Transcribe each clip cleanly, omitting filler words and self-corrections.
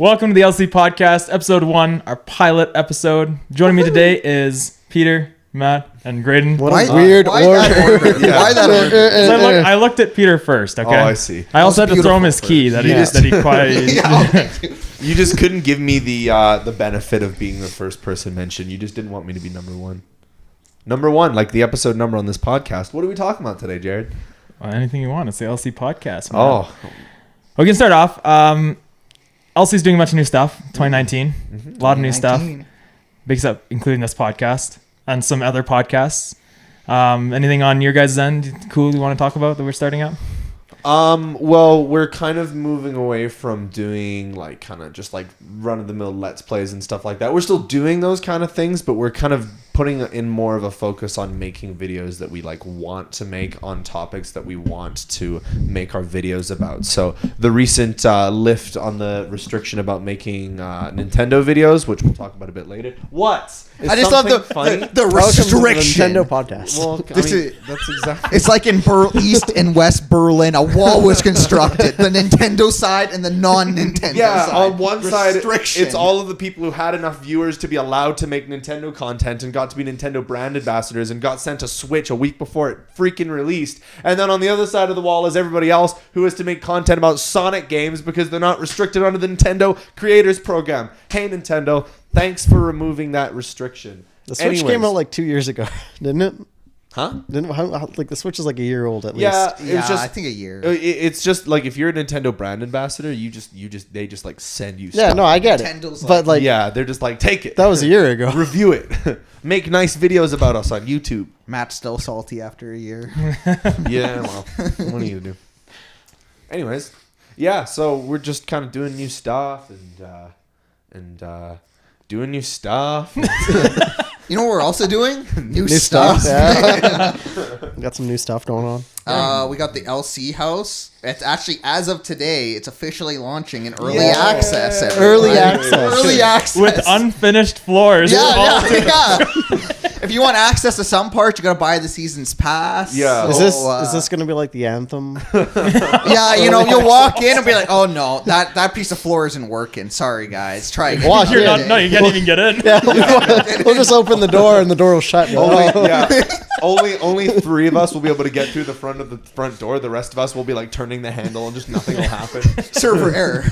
Welcome to the LC Podcast, episode 1, our pilot episode. Joining me today is Peter, Matt, and Graydon. What a weird order. Why that order? I looked at Peter first, okay? Oh, I see. I also had to throw him his key that he quietly... You just couldn't give me the benefit of being the first person mentioned. You just didn't want me to be number one. Number one, like the episode number on this podcast. What are we talking about today, Jared? Anything you want. It's the LC Podcast. Man. Oh. We can start off. LC's doing a bunch of new stuff. 2019. A lot of new stuff. Big stuff, including this podcast and some other podcasts. Anything on your guys' end cool you want to talk about that we're starting up? Well, we're kind of moving away from doing like kind of just like run-of-the-mill Let's Plays and stuff like that. We're still doing those kind of things, but we're kind of putting in more of a focus on making videos that we like want to make on topics that we want to make our videos about. So the recent lift on the restriction about making Nintendo videos, which we'll talk about a bit later. I just love the restriction. Nintendo podcast. Well, that's exactly. It's like in East and West Berlin, a wall was constructed. The Nintendo side and the non-Nintendo side. On one side, Restriction. it's all of the people who had enough viewers to be allowed to make Nintendo content and got to be Nintendo brand ambassadors and got sent a Switch a week before it freaking released. And then on the other side of the wall is everybody else who has to make content about Sonic games because they're not restricted under the Nintendo Creators Program. Hey, Nintendo, thanks for removing that restriction. The Switch came out like 2 years ago, didn't it? Huh? Like the Switch is like a year old at least. Yeah, Yeah, I think a year. It's just like if you're a Nintendo brand ambassador, they just like send you Yeah, stuff. no, I get Nintendo's it. But like, Yeah, they're just like, take it. that was a year ago. Review it. Make nice videos about us on YouTube. Matt's still salty after a year. Yeah, well, what are you gonna do? Anyways, yeah, so we're just kind of doing new stuff and doing new stuff. You know what we're also doing? New stuff. stuff. Yeah. Got some new stuff going on. We got the LC house. It's actually, as of today, it's officially launching in early Yeah. access. Early everybody. access. Early access. With unfinished floors. Yeah. If you want access to some parts, you got to buy the season's pass. Yeah. Is this going to be like the Anthem? Yeah, you'll walk in and be like, oh no, that piece of floor isn't working. Sorry guys, try again. Walk You're in. not, no, you can't even get in. Yeah, we'll just open the door and the door will shut. Only 3 of us will be able to get through the front of the front door. The rest of us will be like turning the handle and just nothing will happen. Server error.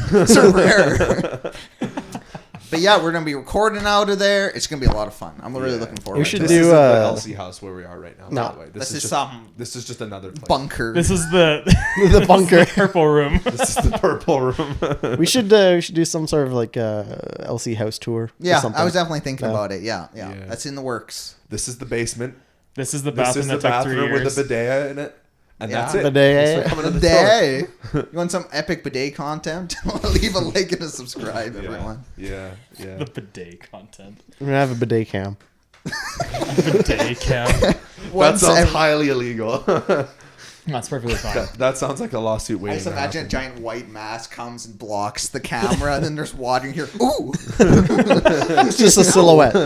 But yeah, we're gonna be recording out of there. It's gonna be a lot of fun. I'm really looking forward. We to should it. This do isn't the LC house where we are right now. No. By the way. This is just, some This is just another place. bunker. This is the The bunker. purple room. This is the purple room. We should do some sort of like LC house tour. Or Yeah, something. I was definitely thinking Yeah. about it. Yeah, Yeah. That's in the works. This is the basement. This is the This bathroom is the that took 3 bathroom with years. the bidet in it. And Yeah. that's it. Bidet. Thanks for coming to the store. Bidet. You want some epic bidet content? Leave a like and a subscribe, everyone. Yeah. The bidet content. We're gonna have a bidet cam. Bidet cam. That Once sounds every- highly illegal. That's perfectly fine. That sounds like a lawsuit I waiting just to imagine a happen. giant white mask comes and blocks the camera, and then there's water in here. Ooh! It's just a silhouette.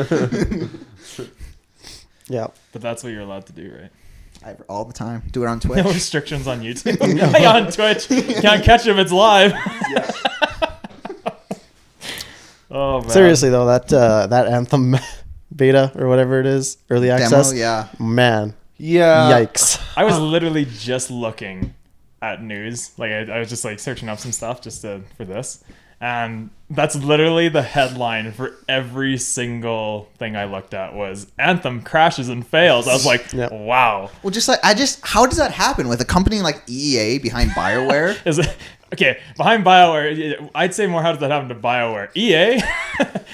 Yeah. But that's what you're allowed to do, right? All the time. Do it on No Twitch. restrictions on YouTube. Hey, on Twitch. Can't catch him. It's live. Oh, man. Seriously though, that Anthem beta or whatever it is, early access. Demo, yeah. Man. Yeah. Yikes. I was literally just looking at news. Like I was just like searching up some stuff just for this. And that's literally the headline for every single thing I looked at was Anthem crashes and fails. I was like, Yeah. wow. Well, how does that happen with a company like EA behind BioWare? Is it okay? Behind BioWare, I'd say more. How does that happen to BioWare? EA,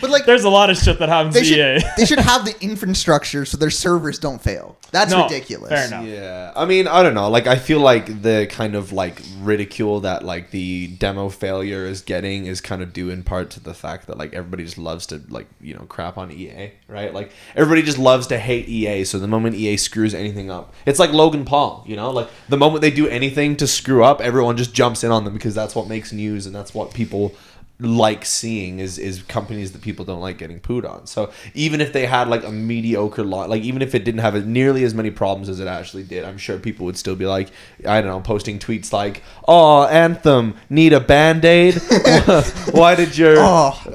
But like, there's a lot of shit that happens to EA. they should have the infrastructure so their servers don't fail. That's No, ridiculous. fair enough. Yeah, I mean, I don't know. Like, I feel like the kind of like ridicule that like the demo failure is getting is kind of due in part to the fact that like everybody just loves to like crap on EA, right? Like everybody just loves to hate EA. So the moment EA screws anything up, it's like Logan Paul, like the moment they do anything to screw up, everyone just jumps in on them because that's what makes news and that's what people like seeing is companies that people don't like getting pooed on. So even if they had like a mediocre launch, like even if it didn't have nearly as many problems as it actually did, I'm sure people would still be like, I don't know, posting tweets like, "Oh, Anthem, need a Band-Aid? Why did your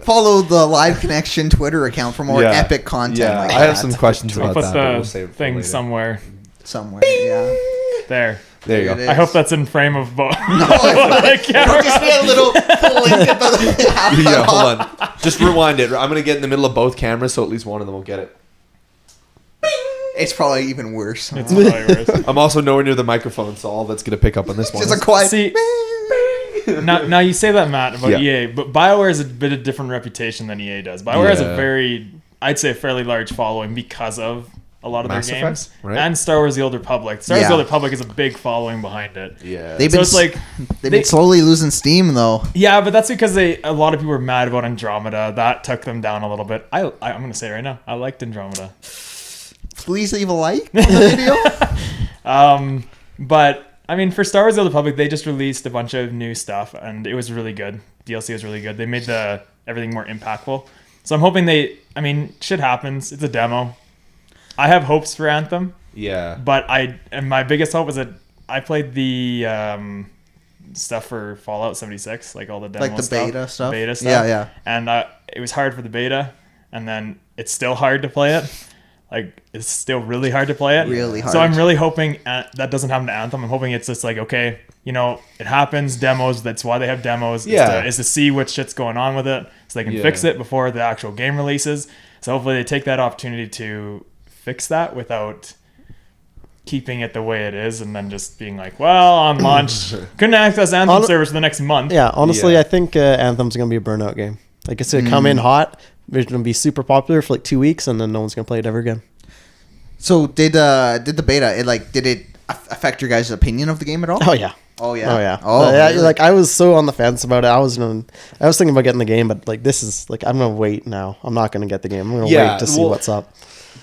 follow the Live Connection Twitter account for more epic content." Yeah, like I have that. some questions I'll about put that, but the we'll save it for thing later. somewhere. Yeah. There There you There go. it is. I hope that's in frame of both. Just be a little link at the Yeah, hold on. Just rewind it. I'm gonna get in the middle of both cameras, so at least one of them will get it. It's probably even worse. Huh? It's probably worse. I'm also nowhere near the microphone, so all that's gonna pick up on this one. Just a is- quiet. See, now you say that, Matt, about Yeah. EA, but BioWare has a bit of different reputation than EA does. BioWare has a Yeah. I'd say, a fairly large following because of a lot of Mass their Effect, games. right? And Star Wars The Old Republic. Star Wars Yeah. The Old Republic is a big following behind it. Yeah. They've So been it's like, they've been slowly losing steam though. yeah, but that's because a lot of people were mad about Andromeda. That took them down a little bit. I'm going to say it right now, I liked Andromeda. Please leave a like on the video. But I mean, for Star Wars: The Old Republic, they just released a bunch of new stuff, and it was really good. DLC was really good. They made everything more impactful. So I'm hoping shit happens. It's a demo. I have hopes for Anthem, Yeah. but my biggest hope is that I played the stuff for Fallout 76, like all the demo Like the stuff, beta stuff? beta stuff. Yeah. And it was hard for the beta, and then it's still hard to play it. Like, it's still really hard to play it. Really hard. So I'm really hoping that doesn't happen to Anthem. I'm hoping it's just like, okay, it happens, demos. That's why they have demos. Yeah. Is to see what shit's going on with it so they can fix it before the actual game releases. So hopefully they take that opportunity to fix that without keeping it the way it is and then just being like, well, on launch, couldn't access Anthem servers for the next month. Yeah, honestly, Yeah. I think Anthem's gonna be a burnout game. Like, it's gonna come in hot. It's gonna be super popular for like 2 weeks, and then no one's gonna play it ever again. So did the beta? Did it affect your guys' opinion of the game at all? Oh yeah. Oh yeah. Oh yeah. Oh yeah. really? Like, I was so on the fence about it. I was thinking about getting the game, but like, this is like, I'm gonna wait now. I'm not gonna get the game. I'm gonna wait to see what's up.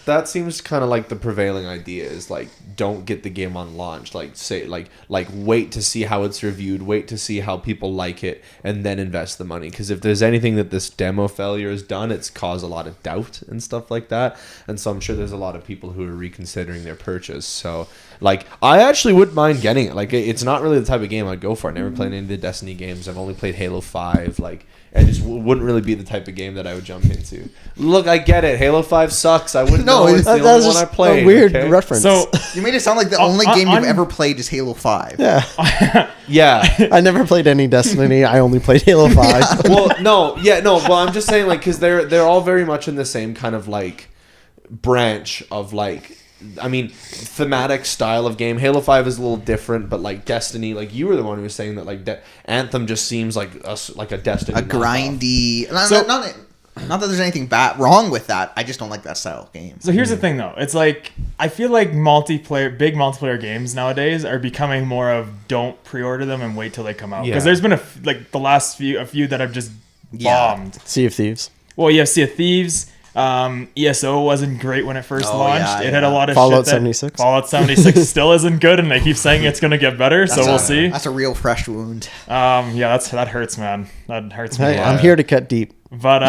That seems kind of like the prevailing idea is like, don't get the game on launch. Like, say like wait to see how it's reviewed, wait to see how people like it, and then invest the money. Because if there's anything that this demo failure has done, it's caused a lot of doubt and stuff like that. And so I'm sure there's a lot of people who are reconsidering their purchase. So like, I actually wouldn't mind getting it. Like, it's not really the type of game I'd go for. I never played any of the Destiny games. I've only played Halo 5. Like, it just wouldn't really be the type of game that I would jump into. Look, I get it. Halo 5 sucks. I wouldn't know it's the That only was one I just played. a weird okay? reference. So You made it sound like the only on- game you've on- ever played is Halo 5. yeah, Yeah. I never played any Destiny. I only played Halo 5. Well, no. Well, I'm just saying, like, because they're all very much in the same kind of, like, branch of, like, I mean, thematic style of game. Halo 5 is a little different, but like Destiny, like you were the one who was saying that like Anthem just seems like a Destiny, A grindy. Not that there's anything wrong with that. I just don't like that style of game. So here's the thing, though. It's like, I feel like big multiplayer games nowadays are becoming more of don't pre-order them and wait till they come out. Because Yeah. there's been a few that have just bombed. Sea of Thieves. Well, you have Sea of Thieves. ESO wasn't great when it first launched. yeah, It had a lot of Fallout shit. 76. Fallout 76 still isn't good, and they keep saying it's going to get better, so we'll see. That's a real fresh wound. Yeah, that hurts, man. That hurts me. Hey, a lot. I'm here to cut deep. But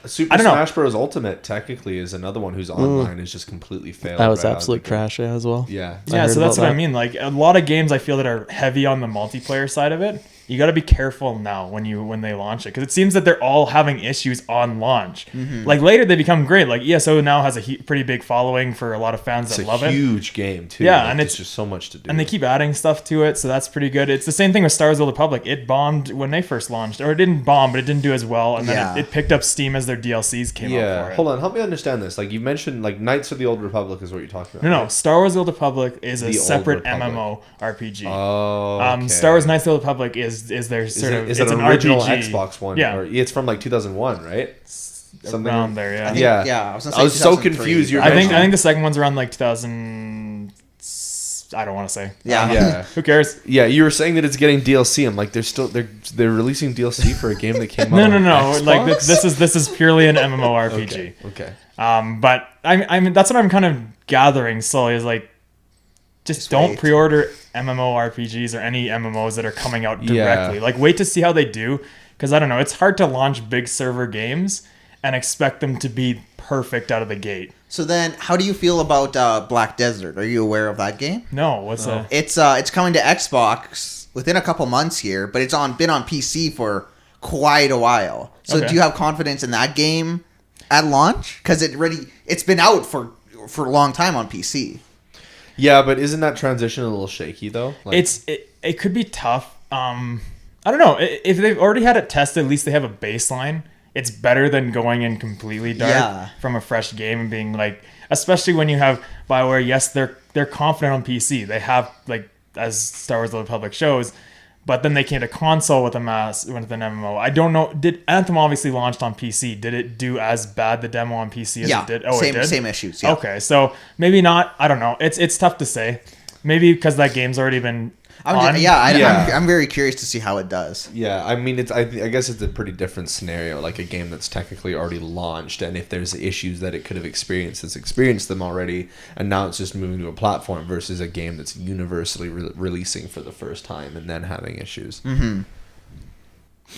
Super I don't know. Smash Bros. Ultimate technically is another one whose online is just completely failed. That was right out of absolute the gate. trash as well. Yeah. Yeah, heard so that's about what I that. mean. Like, a lot of games I feel that are heavy on the multiplayer side of it, you got to be careful now when they launch it, because it seems that they're all having issues on launch. Like, later they become great. Like, ESO now has a pretty big following for a lot of fans It's that a love it. huge game too. Yeah, Like, and there's it's just so much to do. And they keep adding stuff to it, so that's pretty good. It's the same thing with Star Wars: The Old Republic. It bombed when they first launched, or it didn't bomb, but it didn't do as well. And then Yeah. it picked up steam as their DLCs came out for it. Hold on, help me understand this. Like you mentioned, like Knights of the Old Republic is what you're talking about. No, right? Star Wars: The Old Republic is a The Old separate Republic. MMO RPG. Oh, okay. Star Wars: Knights of the Old Republic is their sort of Is it's it an an original RPG. Xbox one? Yeah, Or, it's from like 2001, right? Something around there. Yeah, Yeah. I was gonna say so 2003. confused. You're I think mentioning- the second one's around like 2000. I don't want to say. Yeah. Yeah. Who cares? Yeah, you were saying that it's getting DLC. I'm like, they're releasing DLC for a game that came out. No. on Like Xbox? this is purely an MMORPG. Okay. But I mean that's what I'm kind of gathering slowly is like just don't wait. pre-order MMORPGs or any MMOs that are coming out directly. Yeah. Like, wait to see how they do, because I don't know, it's hard to launch big server games and expect them to be perfect out of the gate. So then, how do you feel about Black Desert? Are you aware of that game? No, what's that? It's coming to Xbox within a couple months here, but it's been on PC for quite a while. So Okay. do you have confidence in that game at launch? Because it's been out for a long time on PC. Yeah, but isn't that transition a little shaky though? Like, It could be tough. I don't know. If they've already had it tested, at least they have a baseline. It's better than going in completely dark from a fresh game and being like, especially when you have BioWare. Yes, they're confident on PC. They have, like, as Star Wars: The Old Republic shows, but then they came to console with an MMO. I don't know. Did Anthem obviously launched on PC? Did it do as bad the demo on PC as it did? Oh, it did? Same issues. Yeah. Okay, so maybe not. I don't know. It's tough to say. Maybe because that game's already been on. I'm very curious to see how it does. yeah, I mean, I guess it's a pretty different scenario, like a game that's technically already launched, and if there's issues that it could have experienced, it's experienced them already, and now it's just moving to a platform versus a game that's universally releasing for the first time and then having issues. Mm-hmm.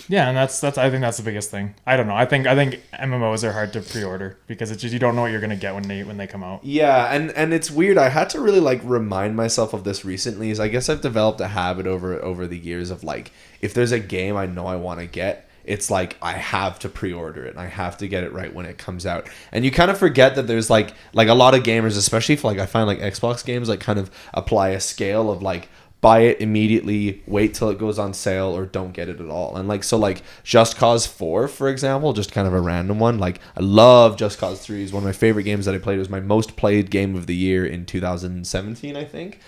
Yeah, and that's I think that's the biggest thing. I don't know. I think MMOs are hard to pre-order because it's just you don't know what you're gonna get when they come out. Yeah, and it's weird. I had to really like remind myself of this recently. Is I guess I've developed a habit over the years of like, if there's a game I know I want to get, it's like I have to pre-order it and I have to get it right when it comes out. And you kind of forget that there's like a lot of gamers, especially for like I find like Xbox games, like kind of apply a scale of like, buy it immediately, wait till it goes on sale, or don't get it at all. And like, so like Just Cause 4, for example, just kind of a random one. Like, I love Just Cause 3. It's one of my favorite games that I played. It was my most played game of the year in 2017, I think.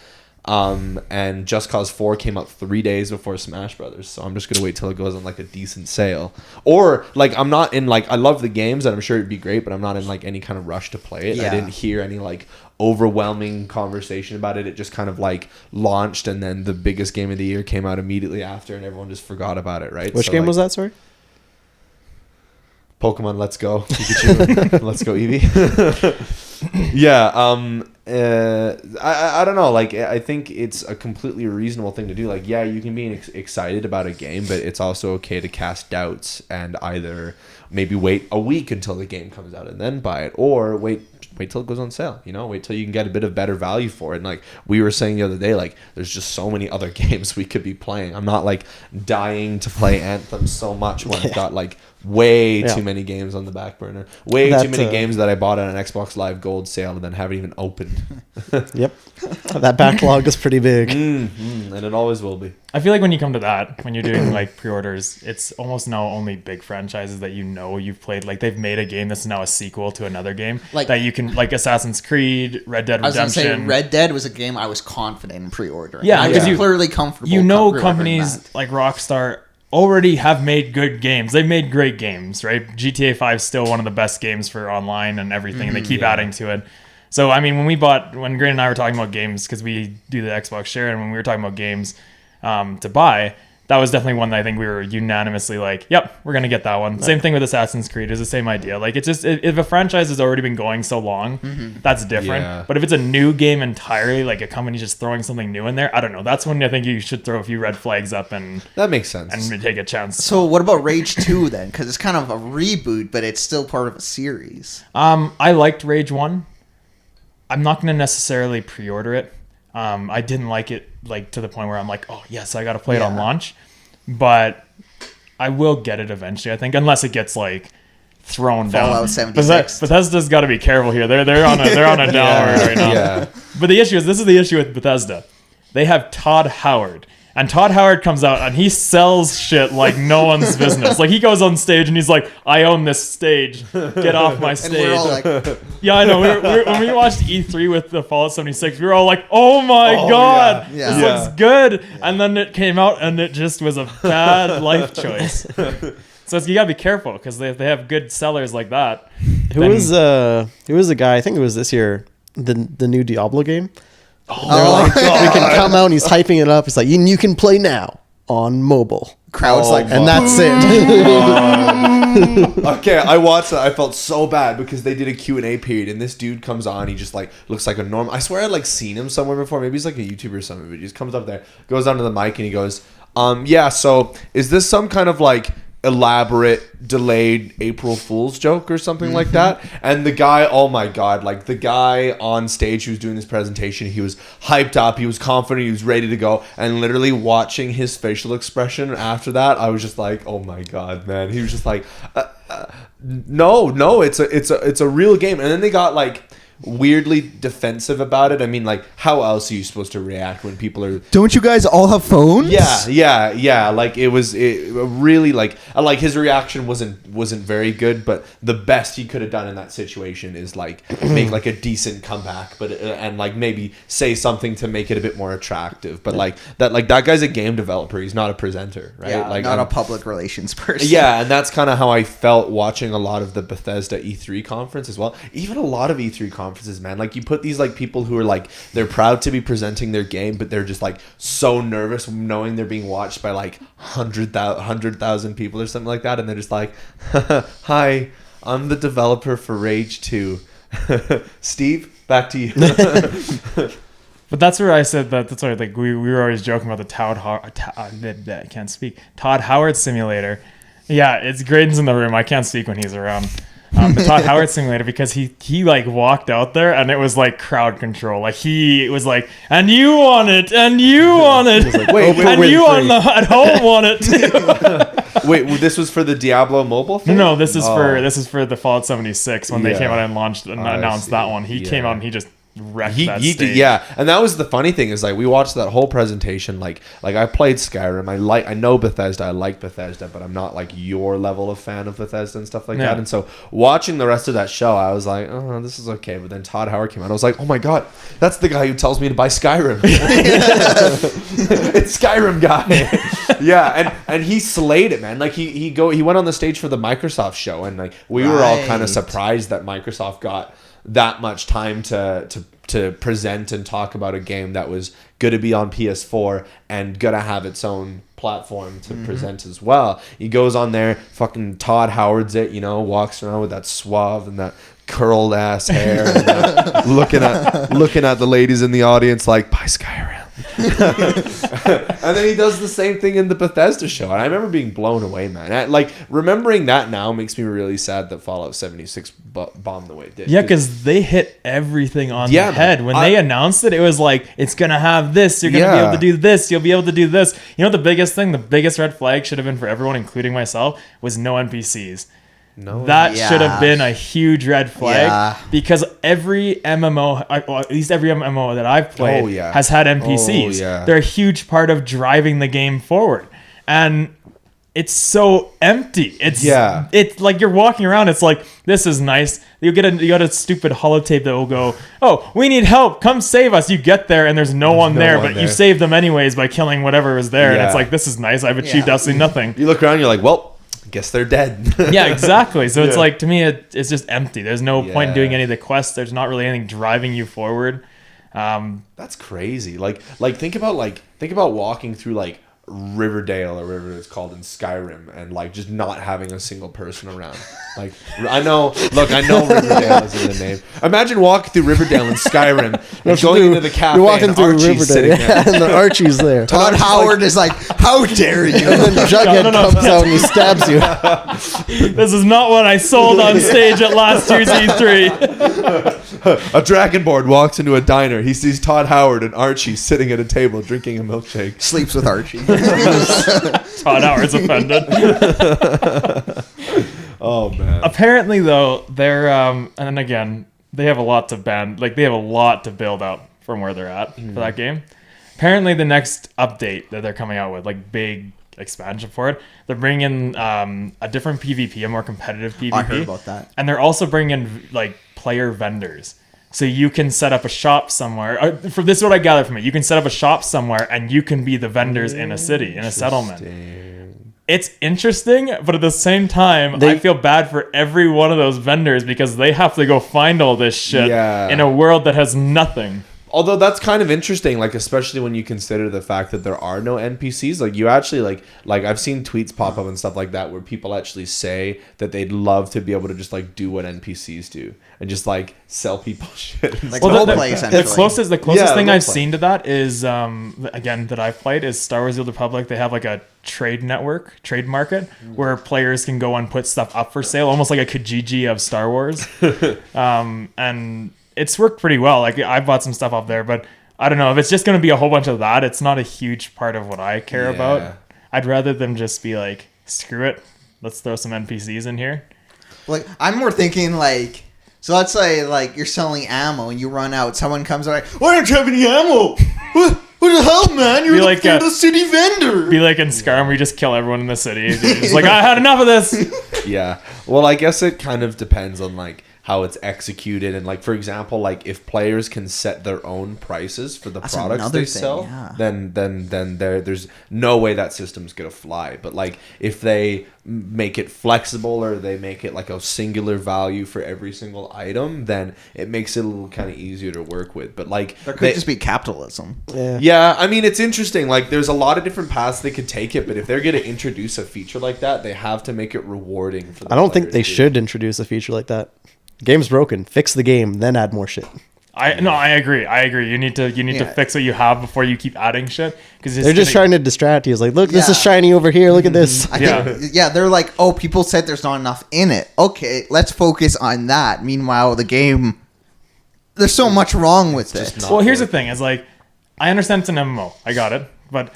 And Just Cause 4 came out 3 days before Smash Brothers, so I'm just gonna wait till it goes on like a decent sale. Or like, I'm not in like, I love the games and I'm sure it'd be great, but I'm not in like any kind of rush to play it. Yeah. I didn't hear any like overwhelming conversation about it. It just kind of like launched, and then the biggest game of the year came out immediately after, and everyone just forgot about it, right? Which game was that, sorry? Pokemon Let's Go Pikachu. Let's Go Eevee. Yeah, I don't know, like, I think it's a completely reasonable thing to do. Like, yeah, you can be excited about a game, but it's also okay to cast doubts and either maybe wait a week until the game comes out and then buy it, or wait till it goes on sale, you know, wait till you can get a bit of better value for it. And like we were saying the other day, like, there's just so many other games we could be playing. I'm not like dying to play Anthem so much when I've got like way too many games on the back burner, way too many games that I bought on an Xbox Live Gold sale and then haven't even opened. Yep, that backlog is pretty big. And it always will be. I feel like when you come to that, when you're doing like pre-orders, it's almost now only big franchises that you know you've played. Like, they've made a game that's now a sequel to another game, Like- that you can, like Assassin's Creed, Red Dead I was Redemption. gonna say Red Dead was a game I was confident in pre-ordering. Yeah, I was because you- clearly comfortable. You know, pre-ordering companies that. like Rockstar already have made good games. They've made great games, right? GTA 5 is still one of the best games for online and everything, and they keep adding to it. So, I mean, when Grant and I were talking about games, because we do the Xbox share, and when we were talking about games to buy, that was definitely one that I think we were unanimously like, yep, we're going to get that one. Right. Same thing with Assassin's Creed, is the same idea. Like, it's just, if a franchise has already been going so long, that's different. Yeah. But if it's a new game entirely, like a company just throwing something new in there, I don't know. That's when I think you should throw a few red flags up and... That makes sense. And take a chance. So what about Rage 2 then? Because it's kind of a reboot, but it's still part of a series. I liked Rage 1. I'm not going to necessarily pre-order it. I didn't like it, like, to the point where I'm like, oh yes, I got to play it on launch, but I will get it eventually, I think, unless it gets like thrown down. Fallout 76. Bethesda's got to be careful here. They're on a downward right now. Yeah. But the issue is, this is the issue with Bethesda. They have Todd Howard. And Todd Howard comes out and he sells shit like no one's business. Like, he goes on stage and he's like, I own this stage. Get off my stage. And we're all like... Yeah, I know. When we watched E3 with the Fallout 76, we were all like, oh my God, yeah. this looks good. Yeah. And then it came out and it just was a bad life choice. So you gotta be careful, because they have good sellers like that. Who was the guy, I think it was this year, the new Diablo game? Oh, like, we can come out and he's hyping it up. He's like, you can play now on mobile. Crowd's like, And that's it. Okay, I watched that. I felt so bad because they did a Q&A period, and this dude comes on. He just like looks like a normal. I swear I'd like seen him somewhere before. Maybe he's like a YouTuber or something. But he just comes up there, goes onto the mic, and he goes, "Yeah. So is this some kind of like elaborate delayed April Fool's joke or something like that?" And the guy, oh my god, like the guy on stage who was doing this presentation, he was hyped up, he was confident, he was ready to go, and literally watching his facial expression after that, I was just like, oh my god, man. He was just like, no, it's a real game. And then they got like weirdly defensive about it. I mean, like, how else are you supposed to react when people are... Don't you guys all have phones? Yeah. Like, it really, like his reaction wasn't very good, but the best he could have done in that situation is, like, make, like, a decent comeback, but and, like, maybe say something to make it a bit more attractive. But, like, that guy's a game developer. He's not a presenter, right? Yeah, like, not a public relations person. Yeah, and that's kind of how I felt watching a lot of the Bethesda E3 conference as well. Even a lot of E3 conferences, man. Like, you put these like people who are like, they're proud to be presenting their game, but they're just like so nervous knowing they're being watched by like 100,000 people or something like that, and they're just like, "Hi, I'm the developer for Rage 2." Steve, back to you. But that's where I said that's why, like, we were always joking about the I can't speak. Todd Howard simulator. Yeah, it's Graydon's in the room. I can't speak when he's around. The Todd Howard simulator, because he like walked out there and it was like crowd control. Like, he was like, "And you want it, and you want it, like, wait, and you at home want it too." Wait, this was for the Diablo mobile thing? No, this is for the Fallout 76 when they came out and launched and announced see. that one. He came out and he just wrecked that He stage. did, yeah. And that was the funny thing, is like, we watched that whole presentation. Like I played Skyrim. I know Bethesda. I like Bethesda, but I'm not like your level of fan of Bethesda and stuff like that. And so watching the rest of that show, I was like, oh, this is okay. But then Todd Howard came out. I was like, oh my god, that's the guy who tells me to buy Skyrim. It's Skyrim guy. Yeah, and he slayed it, man. Like, he went on the stage for the Microsoft show, and like we were all kind of surprised that Microsoft got that much time to present and talk about a game that was going to be on PS4 and going to have its own platform to present as well. He goes on there, fucking Todd Howard's it, walks around with that suave and that curled ass hair, and looking at the ladies in the audience like, buy Skyrim. And then he does the same thing in the Bethesda show, and I remember being blown away, man. Like, remembering that now makes me really sad that Fallout 76 bombed the way it did. Yeah, because they hit everything on the head. When they announced it, it was like, it's going to have this. You're going to be able to do this. You'll be able to do this. You know, the biggest thing, the biggest red flag should have been for everyone, including myself, was no NPCs. That should have been a huge red flag, because every MMO, well, at least every MMO that I've played, has had NPCs. They're a huge part of driving the game forward, and it's so empty. It's like you're walking around. It's like, this is nice. You got a stupid holotape that will go, "Oh, we need help. Come save us." You get there and there's no one there, but you saved them anyways by killing whatever was there. And it's like, this is nice. I've achieved absolutely nothing. You look around, you're like, well, guess they're dead. Yeah, exactly. So it's like, to me, it's just empty. There's no point in doing any of the quests. There's not really anything driving you forward. That's crazy. Like think about walking through like Riverdale or whatever it's called in Skyrim, and like just not having a single person around. Like, I know Riverdale is in the name. Imagine walking through Riverdale in Skyrim and going into the cafe, you're walking and through Archie's Riverdale, sitting there. and the Archie's there. Todd Howard is like, "How dare you?" And then Jughead comes out and he stabs you. This is not what I sold on stage at last year's E3. A Dragonborn walks into a diner. He sees Todd Howard and Archie sitting at a table drinking a milkshake. Sleeps with Archie. Todd Howard's offended. Oh man. Apparently, though, they're and then again, they have a lot to bend. Like, they have a lot to build up from where they're at for that game. Apparently, the next update that they're coming out with, like, big expansion for it, they're bringing a different PvP, a more competitive PvP. I heard about that. And they're also bringing like player vendors. So you can set up a shop somewhere. For this is what I gather from it. You can set up a shop somewhere and you can be the vendors in a city, in a settlement. It's interesting, but at the same time, I feel bad for every one of those vendors, because they have to go find all this shit in a world that has nothing. Although that's kind of interesting, like especially when you consider the fact that there are no NPCs. Like you actually like I've seen tweets pop up and stuff like that where people actually say that they'd love to be able to just like do what NPCs do and just like sell people shit. Like roleplay, essentially. The closest thing I've roleplay. seen to that is again that I've played is Star Wars: The Old Republic. They have like a trade market where players can go and put stuff up for sale, almost like a Kijiji of Star Wars. And it's worked pretty well. Like I bought some stuff up there, but I don't know if it's just going to be a whole bunch of that. It's not a huge part of what I care about. I'd rather them just be like, screw it, let's throw some NPCs in here. Like I'm more thinking like, so let's say like you're selling ammo and you run out. Someone comes and like, why don't you have any ammo? What the hell, man? You're the city vendor. Be like in Skyrim, we just kill everyone in the city. It's like, I had enough of this. Yeah. Well, I guess it kind of depends on like how it's executed, and like for example, like if players can set their own prices for the products they sell, then there's no way that system's gonna fly. But like if they make it flexible or they make it like a singular value for every single item, then it makes it a little kind of easier to work with. But like there could just be capitalism. Yeah, I mean it's interesting. Like there's a lot of different paths they could take it, but if they're gonna introduce a feature like that, they have to make it rewarding for the I don't think they too. should introduce a feature like that. Game's broken. Fix the game, then add more shit. I agree. You need to fix what you have before you keep adding shit, because They're just trying to distract you. It's like, look, this is shiny over here. Look at this. They're like, oh, people said there's not enough in it. Okay, let's focus on that. Meanwhile, the game, there's so much wrong with it. Well, here's the thing: is like, I understand it's an MMO. I got it, but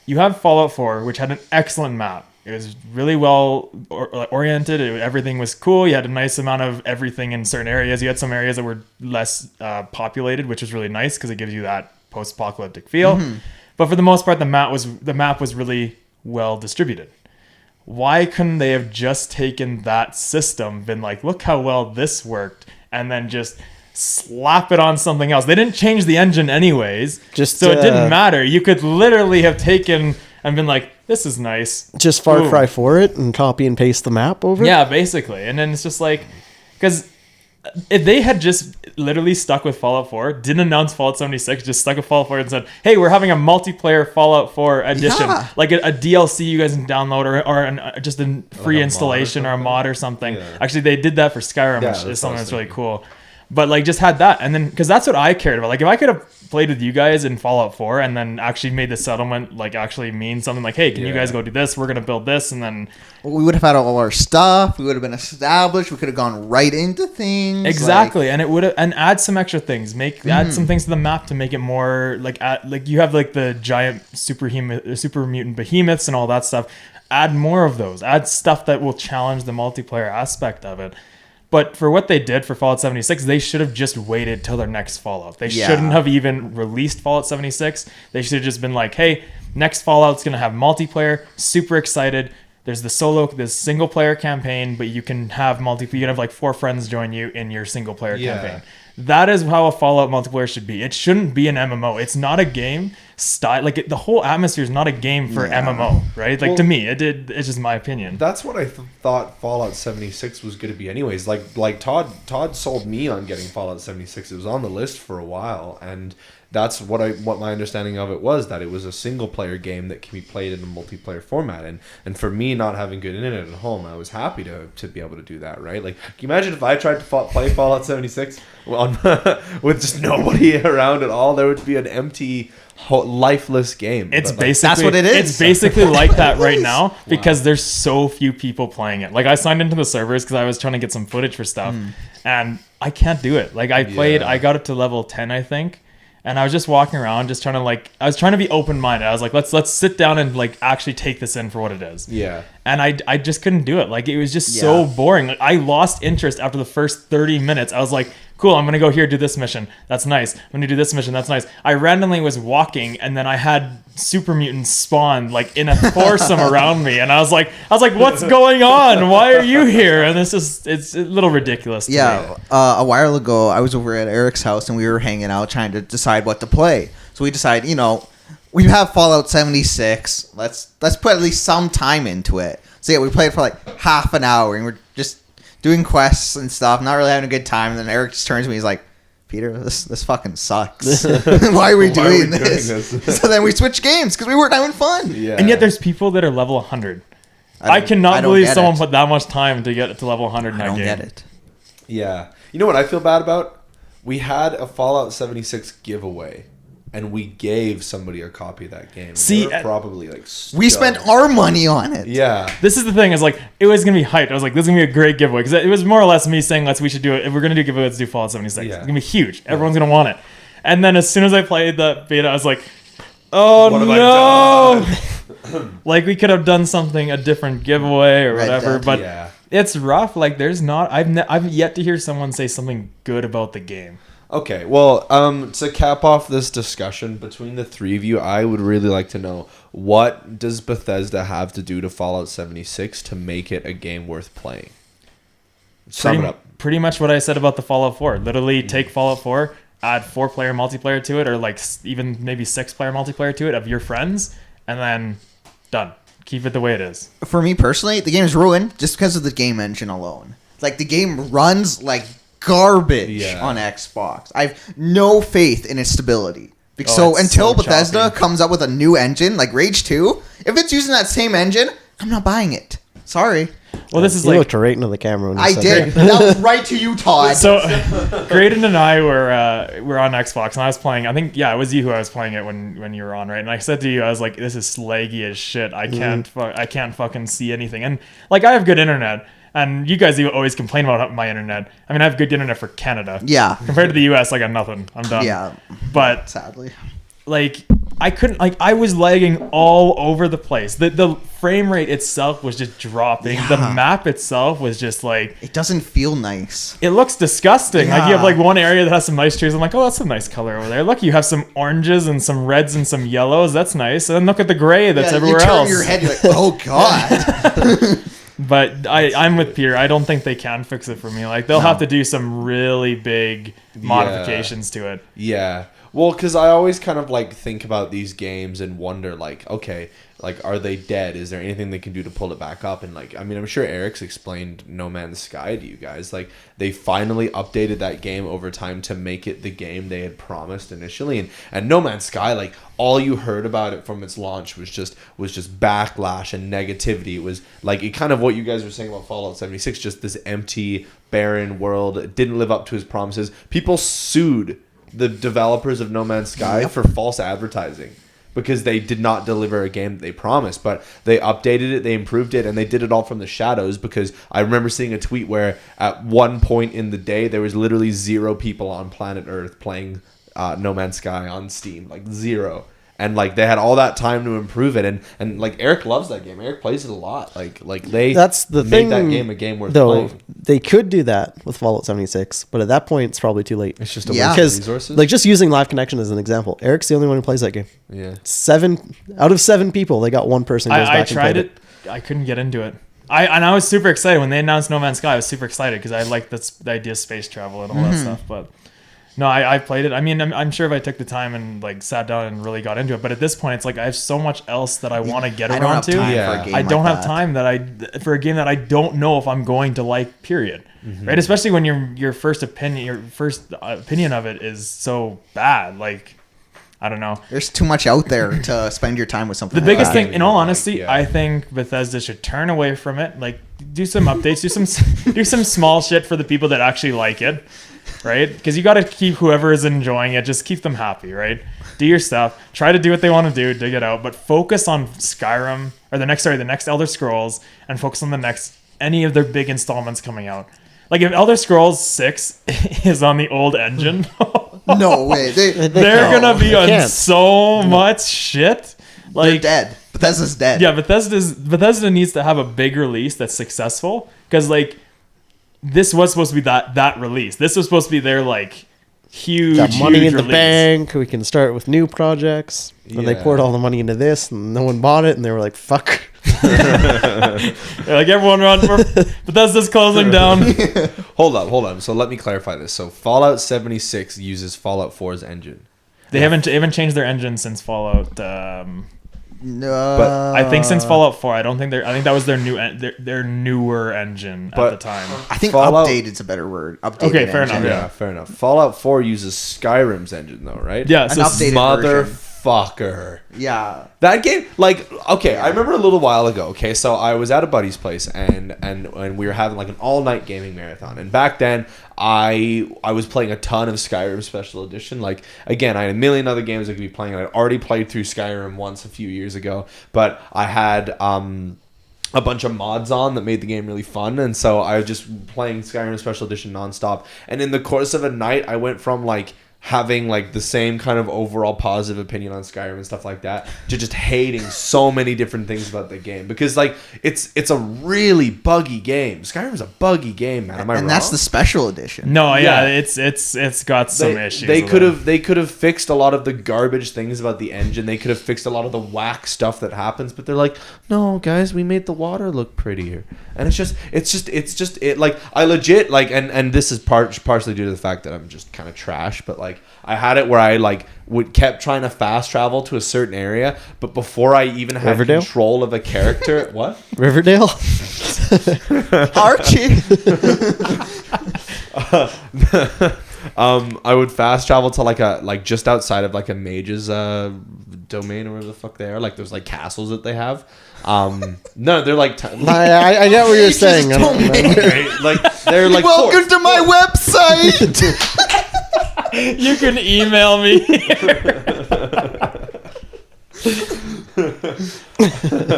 you have Fallout 4, which had an excellent map. It was really well oriented. Everything was cool. You had a nice amount of everything in certain areas. You had some areas that were less populated, which was really nice because it gives you that post-apocalyptic feel. Mm-hmm. But for the most part, the map was really well distributed. Why couldn't they have just taken that system, been like, look how well this worked, and then just slap it on something else? They didn't change the engine anyways, so it didn't matter. You could literally have taken and been like, this is nice. Just Far Cry 4 it and copy and paste the map over? Yeah, basically. And then it's just like, because if they had just literally stuck with Fallout 4, didn't announce Fallout 76, just stuck with Fallout 4 and said, hey, we're having a multiplayer Fallout 4 edition. Yeah. Like a DLC you guys can download or just a free installation or a mod or something. Yeah. Actually, they did that for Skyrim, which is something that's really cool. But like just had that, and then because that's what I cared about. Like if I could have played with you guys in Fallout 4 and then actually made the settlement like actually mean something like, hey, can you guys go do this? We're gonna build this, and then we would have had all our stuff. We would have been established. We could have gone right into things exactly, and it would have add some extra things. Add some things to the map to make it more like you have like the giant super mutant behemoths and all that stuff. Add more of those. Add stuff that will challenge the multiplayer aspect of it. But for what they did for Fallout 76, they should have just waited till their next Fallout. They shouldn't have even released Fallout 76. They should have just been like, hey, next Fallout's going to have multiplayer. Super excited. There's the single player campaign, but you can have multiplayer. You can have like 4 friends join you in your single player campaign. That is how a Fallout multiplayer should be. It shouldn't be an MMO. It's not a game style. Like the whole atmosphere is not a game for MMO, right? Like to me, it's just my opinion. That's what I thought Fallout 76 was going to be, anyways. Like Todd sold me on getting Fallout 76. It was on the list for a while, and that's what my understanding of it was, that it was a single player game that can be played in a multiplayer format. And for me, not having good internet at home, I was happy to be able to do that, right? Like, can you imagine if I tried to play Fallout 76 with just nobody around at all? There would be an empty, lifeless game. It's but basically that's what it is. It's basically like that right now because there's so few people playing it. Like I signed into the servers because I was trying to get some footage for stuff, and I can't do it. Like I got up to level 10, I think. And I was just walking around, just trying to I was trying to be open-minded. I was like, let's sit down and like actually take this in for what it is. Yeah. And I just couldn't do it. Like it was just so boring. Like, I lost interest after the first 30 minutes. I was like, cool, I'm gonna go here, do this mission. That's nice. I'm gonna do this mission. That's nice. I randomly was walking, and then I had super mutants spawn like in a foursome around me, and I was like, what's going on? Why are you here? And it's a little ridiculous. To me. A while ago, I was over at Eric's house, and we were hanging out trying to decide what to play. So we decided, we have Fallout 76. Let's put at least some time into it. So yeah, we played for like half an hour, and we're just doing quests and stuff, not really having a good time. And then Eric just turns to me, he's like, Peter, this fucking sucks. Why are we doing this? So then we switch games because we weren't having fun. Yeah. And yet there's people that are level 100. I cannot believe someone put that much time to get to level 100 in that game. I don't get it. Yeah. You know what I feel bad about? We had a Fallout 76 giveaway, and we gave somebody a copy of that game. See, they were probably like we spent our money on it. Yeah. This is the thing, is like, it was gonna be hyped. I was like, this is gonna be a great giveaway, because it was more or less me saying, we should do it. If we're gonna do a giveaway, let's do Fallout 76. Yeah. It's gonna be huge. Everyone's gonna want it. And then as soon as I played the beta, I was like, oh What have I no! Like, we could have done something, a different giveaway or Red whatever, Dead. but Yeah. it's rough. Like, there's not. I've yet to hear someone say something good about the game. Okay, well, to cap off this discussion between the three of you, I would really like to know, what does Bethesda have to do to Fallout 76 to make it a game worth playing? Sum it up. Pretty much what I said about the Fallout 4. Literally take Fallout 4, add 4-player multiplayer to it, or like even maybe 6-player multiplayer to it of your friends, and then done. Keep it the way it is. For me personally, the game is ruined just because of the game engine alone. Like, the game runs like garbage on Xbox. I have no faith in its stability. So until Bethesda comes up with a new engine like Rage 2, if it's using that same engine, I'm not buying it. Sorry. Well, this is You like looked right into the camera when you I said did. that. That was right to you, Todd. so. Graydon and I were on Xbox, and I was playing. I think it was you who I was playing it when you were on, right? And I said to you, I was like, "This is slaggy as shit. I can't fucking see anything." And like, I have good internet. And you guys always complain about my internet. I mean, I have good internet for Canada. Yeah. Compared to the US, I got nothing. I'm done. Yeah. But Sadly. like, I couldn't, like, I was lagging all over the place. The frame rate itself was just dropping. Yeah. The map itself was just like, It doesn't feel nice. it looks disgusting. Like, you have Yeah. like one area that has some nice trees. I'm like, oh, that's a nice color over there. Look, you have some oranges and some reds and some yellows. That's nice. And then look at the gray that's everywhere you turn else. your head, you're like, oh god. But I'm with Peter. I don't think they can fix it for me. Like, they'll have to do some really big modifications to it. Yeah. Well, because I always kind of like think about these games and wonder, like, okay, like, are they dead? Is there anything they can do to pull it back up? And like, I mean, I'm sure Eric's explained No Man's Sky to you guys. Like, they finally updated that game over time to make it the game they had promised initially. And No Man's Sky, like, all you heard about it from its launch was just backlash and negativity. It was like, it kind of what you guys were saying about Fallout 76, just this empty, barren world. It didn't live up to his promises. People sued the developers of No Man's Sky for false advertising because they did not deliver a game that they promised. But they updated it, they improved it, and they did it all from the shadows, because I remember seeing a tweet where at one point in the day there was literally 0 people on planet Earth playing No Man's Sky on Steam, like 0. And like, they had all that time to improve it, and like, Eric loves that game. Eric plays it a lot. Like they That's the made thing. that game a game worth though, playing. they could do that with Fallout 76, but at that point, it's probably too late. It's just a Yeah. waste of Because, resources. like, just using Live Connection as an example, Eric's the only one who plays that game. Yeah. 7 out of 7 people, they got one person who goes I back and tried played it. I couldn't get into it. I was super excited when they announced No Man's Sky. I was super excited because I like the idea of space travel and all that stuff. But no, I played it. I mean, I'm sure if I took the time and like sat down and really got into it. But at this point, it's like I have so much else that I want to get I don't around have to. time Yeah. for a game I don't like have that. time for a game that I don't know if I'm going to like. Period. Right? Especially when your first opinion of it is so bad. Like, I don't know. There's too much out there to spend your time with something. The like biggest that. thing, in all honesty, Yeah. I think Bethesda should turn away from it. Like, do some updates, do some small shit for the people that actually like it, right? Because you got to keep whoever is enjoying it, just keep them happy, right? Do your stuff, try to do what they want to do, dig it out, but focus on Skyrim or the next Elder Scrolls, and focus on any of their big installments coming out. Like, if Elder Scrolls 6 is on the old engine, No way. they're gonna be on can't. so much shit. They're Like, dead. Bethesda's dead. yeah, Bethesda needs to have a big release that's successful, because like, this was supposed to be that release. This was supposed to be their like huge Got money huge in the release. bank. We can start with new projects. And they Yeah. poured all the money into this, and no one bought it, and they were like, "Fuck." They're like, everyone run! Bethesda's closing down. Hold on. So let me clarify this. So Fallout 76 uses Fallout 4's engine. They haven't changed their engine since Fallout No, But I think since Fallout 4, I think that was their their newer engine at But- the time. I think Fallout- updated's a better word. Updated Okay, fair engine. enough, Yeah, fair enough. Fallout 4 uses Skyrim's engine though, right? Yeah, An so updated version. Motherfucker. Yeah. That game, like, okay, I remember a little while ago. Okay, so I was at a buddy's place, and we were having like an all night gaming marathon. And back then, I was playing a ton of Skyrim Special Edition. Like, again, I had a million other games I could be playing. I'd already played through Skyrim once a few years ago, but I had a bunch of mods on that made the game really fun, and so I was just playing Skyrim Special Edition nonstop. And in the course of a night, I went from like having like the same kind of overall positive opinion on Skyrim and stuff like that to just hating so many different things about the game, because like it's a really buggy game. Skyrim's a buggy game, man. Am I wrong? And that's the special edition. no, yeah, Yeah. it's got some issues. They with could have fixed a lot of the garbage things about the engine. They could have fixed a lot of the whack stuff that happens, but they're like, no, guys, we made the water look prettier. And it's just like, I legit like, and this is partially due to the fact that I'm just kind of trash, but like I had it where I like kept trying to fast travel to a certain area, but before I even had Riverdale? control of a character, what? Riverdale. Archie. I would fast travel to like just outside of like a mage's domain or whatever the fuck they are. Like there's like castles that they have. No, they're like I get what you're saying. I don't know. right? Like they're like Welcome forts. to my website. You can email me. You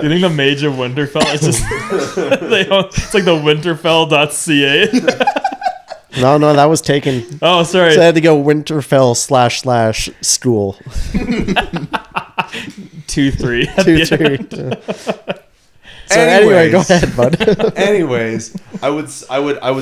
think the Mage of Winterfell is just it's like the winterfell.ca. No, that was taken. Oh, sorry. So I had to go Winterfell / school. 2-3. 2-3. So anyway, go ahead, bud. Anyways, I would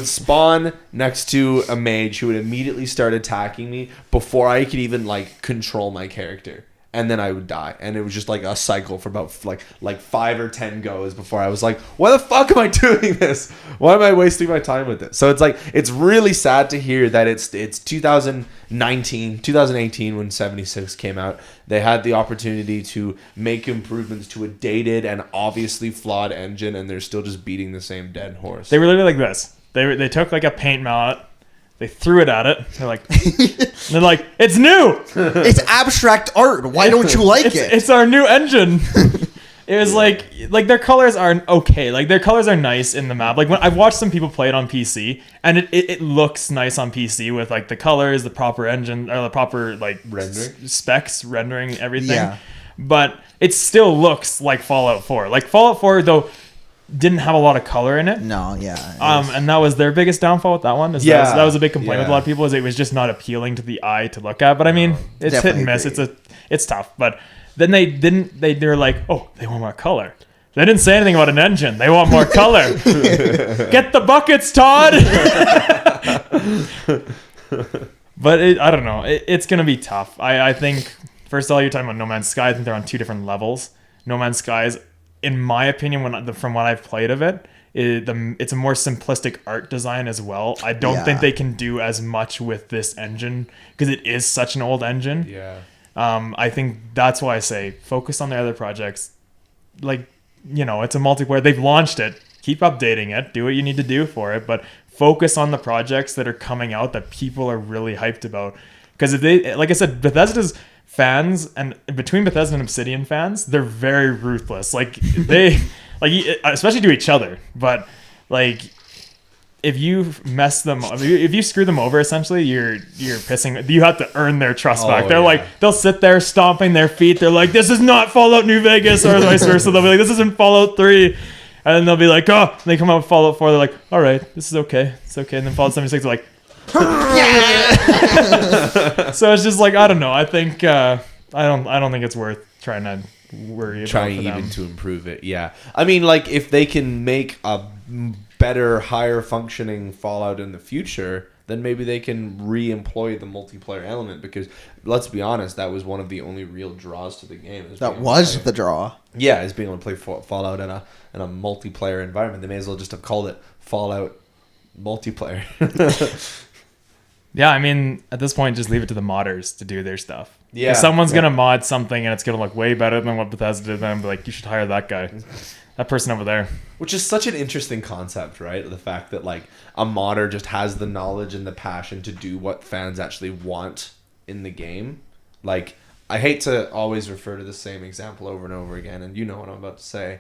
spawn next to a mage who would immediately start attacking me before I could even like control my character, and then I would die. And it was just like a cycle for about like 5 or 10 goes before I was like, why the fuck am I doing this? Why am I wasting my time with this? So it's like, it's really sad to hear that it's 2018 when 76 came out. They had the opportunity to make improvements to a dated and obviously flawed engine, and they're still just beating the same dead horse. They were literally like this. They took like a paint mallet. They threw it at it. They're like, it's new. It's abstract art. Why don't you like it? It's our new engine. It was like their colors are okay. Like their colors are nice in the map. Like when I've watched some people play it on PC, and it looks nice on PC with like the colors, the proper engine, or the proper like Rendering? specs, rendering everything. Yeah. But it still looks like Fallout 4. Like Fallout 4 though didn't have a lot of color in it. No, yeah. And that was their biggest downfall with that one. That was a big complaint with a lot of people, is it was just not appealing to the eye to look at. But I mean, it's hit Definitely and miss. agree. It's tough. But then they were like, oh, they want more color. They didn't say anything about an engine. They want more color. Get the buckets, Todd. But I don't know. It's gonna be tough. I think first of all, you're talking about No Man's Sky. I think they're on two different levels. No Man's Sky is, in my opinion, from what I've played of it, it's a more simplistic art design as well. I don't think they can do as much with this engine because it is such an old engine. Yeah. I think that's why I say focus on the other projects. Like, it's a multiplayer. They've launched it. Keep updating it. Do what you need to do for it, but focus on the projects that are coming out that people are really hyped about. Because if they, like I said, Bethesda's fans, and between Bethesda and Obsidian fans, they're very ruthless. Like they, especially to each other. But like, if you mess them, if you screw them over, essentially, you're pissing. You have to earn their trust back. They're like, they'll sit there stomping their feet. They're like, this is not Fallout New Vegas, or vice versa. They'll be like, this isn't Fallout 3. And then they'll be like, oh, and they come out with Fallout 4. They're like, all right, this is okay. It's okay. And then Fallout 76, they're like, so it's just like, I don't know. I think I don't think it's worth trying to worry about. Trying even to improve it. Yeah. I mean, like, if they can make a better, higher functioning Fallout in the future, then maybe they can re-employ the multiplayer element, because let's be honest, that was one of the only real draws to the game. That was the draw. Yeah, is being able to play Fallout in a multiplayer environment. They may as well just have called it Fallout Multiplayer. Yeah, I mean, at this point, just leave it to the modders to do their stuff. Yeah, If someone's gonna mod something and it's gonna look way better than what Bethesda did, then I'm like, you should hire that guy, that person over there. Which is such an interesting concept, right? The fact that like a modder just has the knowledge and the passion to do what fans actually want in the game. Like, I hate to always refer to the same example over and over again, and you know what I'm about to say.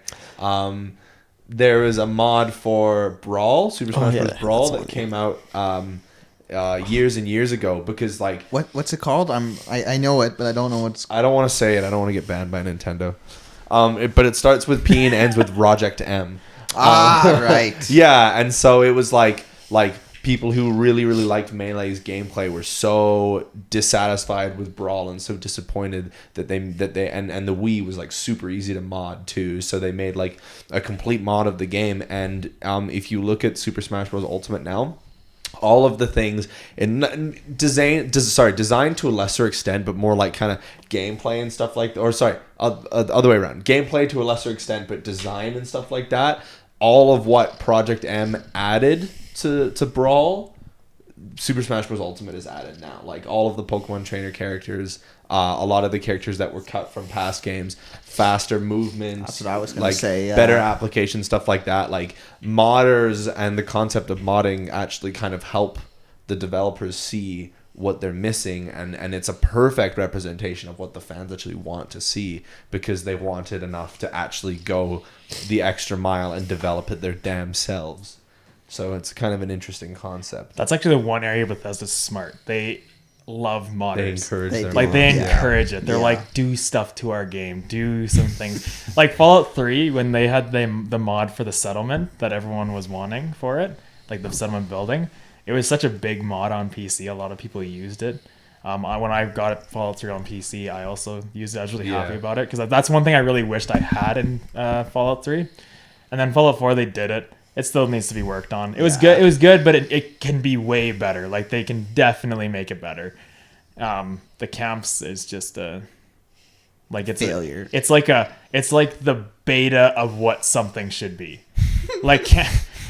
There was a mod for Brawl, Super Smash Bros. Brawl, that came out years and years ago, because like What's it called? I know it, but I don't know what's. I don't want to say it. I don't want to get banned by Nintendo. But it starts with P and ends with Project M. Right. Yeah, and so it was like people who really liked Melee's gameplay were so dissatisfied with Brawl and so disappointed that they and the Wii was like super easy to mod too, so they made like a complete mod of the game. And if you look at Super Smash Bros. Ultimate now, all of the things designed to a lesser extent, but more like kind of gameplay and stuff like, other way around, gameplay to a lesser extent, but design and stuff like that. All of what Project M added to Brawl, Super Smash Bros. Ultimate is added now. Like all of the Pokemon trainer characters, a lot of the characters that were cut from past games, faster movements. That's what I was gonna say. Yeah. Better application, stuff like that. Like modders and the concept of modding actually kind of help the developers see what they're missing, and it's a perfect representation of what the fans actually want to see, because they wanted enough to actually go the extra mile and develop it their damn selves. So it's kind of an interesting concept. That's actually the one area Bethesda's smart. They love modders. They encourage They their do. Like they mods. encourage it. They're Yeah. like, do stuff to our game, do some things. Like Fallout 3, when they had the mod for the settlement that everyone was wanting for it, like the settlement building, it was such a big mod on PC. A lot of people used it. When I got Fallout 3 on PC, I also used it. I was really happy about it, because that's one thing I really wished I had in Fallout 3. And then Fallout 4, they did it. It still needs to be worked on. It was good. It was good, but it can be way better. Like they can definitely make it better. The camps is just like it's Failure. It's like the beta of what something should be. Like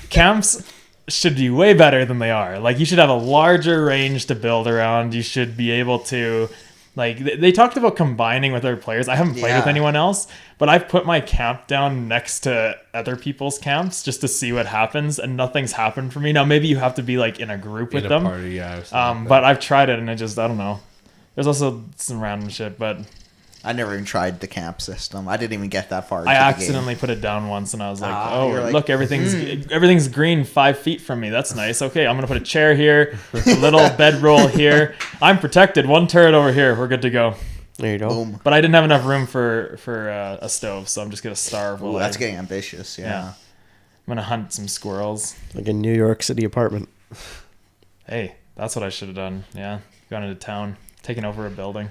camps should be way better than they are. Like you should have a larger range to build around. You should be able to, like they talked about combining with other players. I haven't played with anyone else, but I've put my camp down next to other people's camps just to see what happens, and nothing's happened for me. Now maybe you have to be like in a group with them. Party, yeah, or something like But I've tried it and I don't know. There's also some random shit, but I never even tried the camp system. I didn't even get that far. Into I the accidentally put it down once, and I was like, you're like, look, everything's green 5 feet from me. That's nice. Okay, I'm gonna put a chair here, a little bedroll here. I'm protected. One turret over here. We're good to go. There you go. Boom. But I didn't have enough room for a stove, so I'm just gonna starve. Ooh, that's getting ambitious. Yeah. Yeah. I'm gonna hunt some squirrels. Like a New York City apartment. Hey, that's what I should have done. Yeah, gone into town, taken over a building.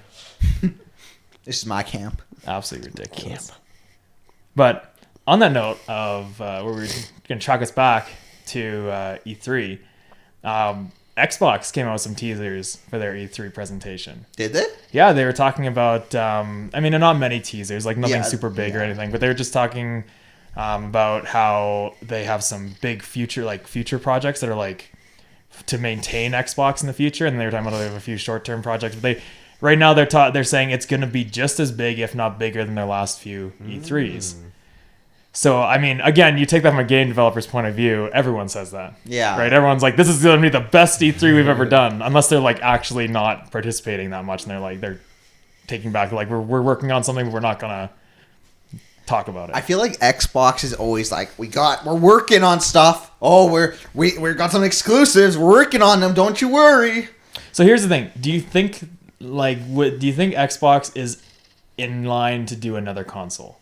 This is my camp. Absolutely ridiculous. But on that note of where we're going to track us back to E3, Xbox came out with some teasers for their E3 presentation. Did they? Yeah, they were talking about, not many teasers, like nothing Yeah, super big or anything, but they were just talking about how they have some big future projects that are like to maintain Xbox in the future, and they were talking about they have a few short-term projects, but right now they're saying it's going to be just as big, if not bigger, than their last few E3s. So, I mean, again, you take that from a game developer's point of view, everyone says that. Yeah. Right? Everyone's like, this is going to be the best E3 we've ever done, unless they're like actually not participating that much, and they're taking back, like, we're working on something, but we're not going to talk about it. I feel like Xbox is always like, we're working on stuff. Oh, we got some exclusives. We're working on them. Don't you worry. So here's the thing. Do you think Xbox is in line to do another console?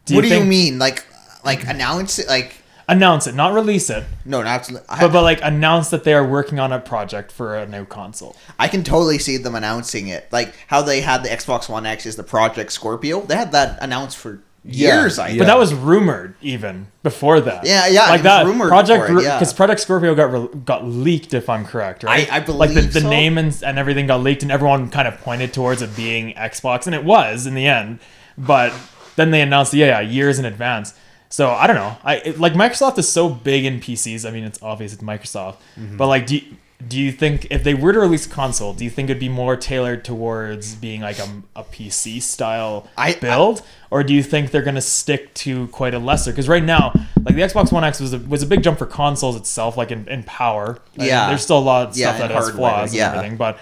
What do you mean? Like announce it? Like announce it, not release it, no, not. but like announce that they are working on a project for a new console. I can totally see them announcing it, like how they had the Xbox One X is the Project Scorpio. They had that announced for years. I But think. that was rumored even before that. Yeah, like it was that rumored project before it, yeah. because Project Scorpio got leaked, if I'm correct, right? I believe like the so. name and everything got leaked, and everyone kind of pointed towards it being Xbox, and it was in the end. But then they announced, years in advance. So I don't know. Like Microsoft is so big in PCs. I mean, it's obvious it's Microsoft, but like, do do you think if they were to release a console, do you think it'd be more tailored towards being like a PC style build, or do you think they're gonna stick to quite a lesser? Because right now, like the Xbox One X was a big jump for consoles itself, like in power. Yeah, there's still a lot of stuff and that has hardware, flaws and everything, but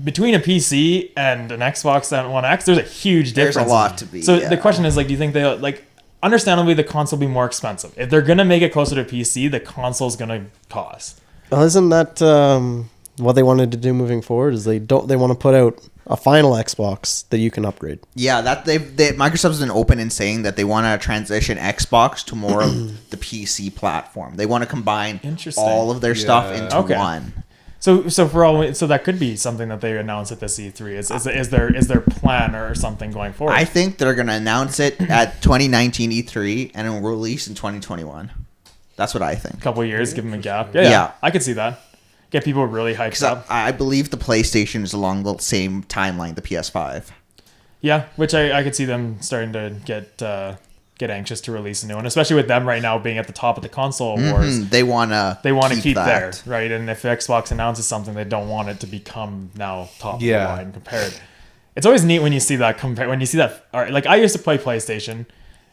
between a PC and an Xbox One X, there's a huge difference. There's a lot to be. So the question is, like, do you think they like? Understandably, the console will be more expensive. If they're gonna make it closer to PC, the console's gonna cost. Well, isn't that what they wanted to do moving forward? Is they want to put out a final Xbox that you can upgrade. Yeah, that Microsoft's been open in saying that they want to transition Xbox to more of the PC platform. They want to combine all of their stuff into one. So that could be something that they announce at this E3. Is their plan or something going forward? I think they're going to announce it at 2019 E3 and it will release in 2021. That's what I think. A couple of years, give them a gap. Yeah, I could see that. Get people really hyped up. I believe the PlayStation is along the same timeline, the PS5. Yeah, which I could see them starting to get anxious to release a new one, especially with them right now being at the top of the console wars. They want to keep there, right? And if Xbox announces something, they don't want it to become now top of the line compared. It's always neat when you see that like I used to play PlayStation,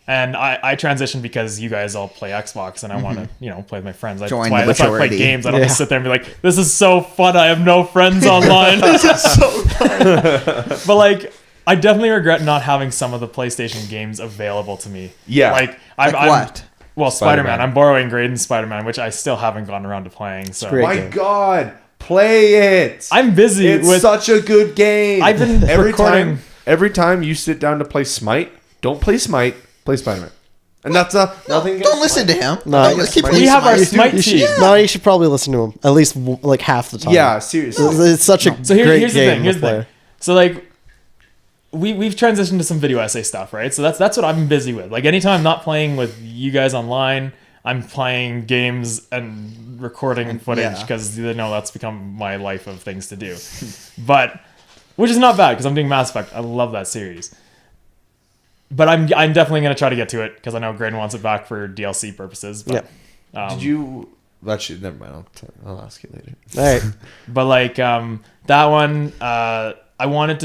and I transitioned because you guys all play Xbox, and I want to play with my friends. That's why I play games. I don't just sit there and be like, "This is so fun. I have no friends online." This is so fun. But like, I definitely regret not having some of the PlayStation games available to me. Yeah. Like what? Well, Spider-Man. I'm borrowing Graydon's Spider-Man, which I still haven't gotten around to playing. So my God, play it. I'm busy. It's such a good game. I've been recording. Every time you sit down to play Smite, don't play Smite. Play Spider-Man. And that's nothing. Don't listen to him. No, we have our Smite team. No, you should probably listen to him at least like half the time. Yeah, seriously. It's such a great game. Here's the thing. So like, we've transitioned to some video essay stuff, right? So that's what I've been busy with. Like anytime I'm not playing with you guys online, I'm playing games and recording footage because that's become my life of things to do. But which is not bad because I'm doing Mass Effect. I love that series. But I'm definitely gonna try to get to it because I know Graydon wants it back for DLC purposes. But, did you? Actually, never mind. I'll ask you later. All right. But like that one, I wanted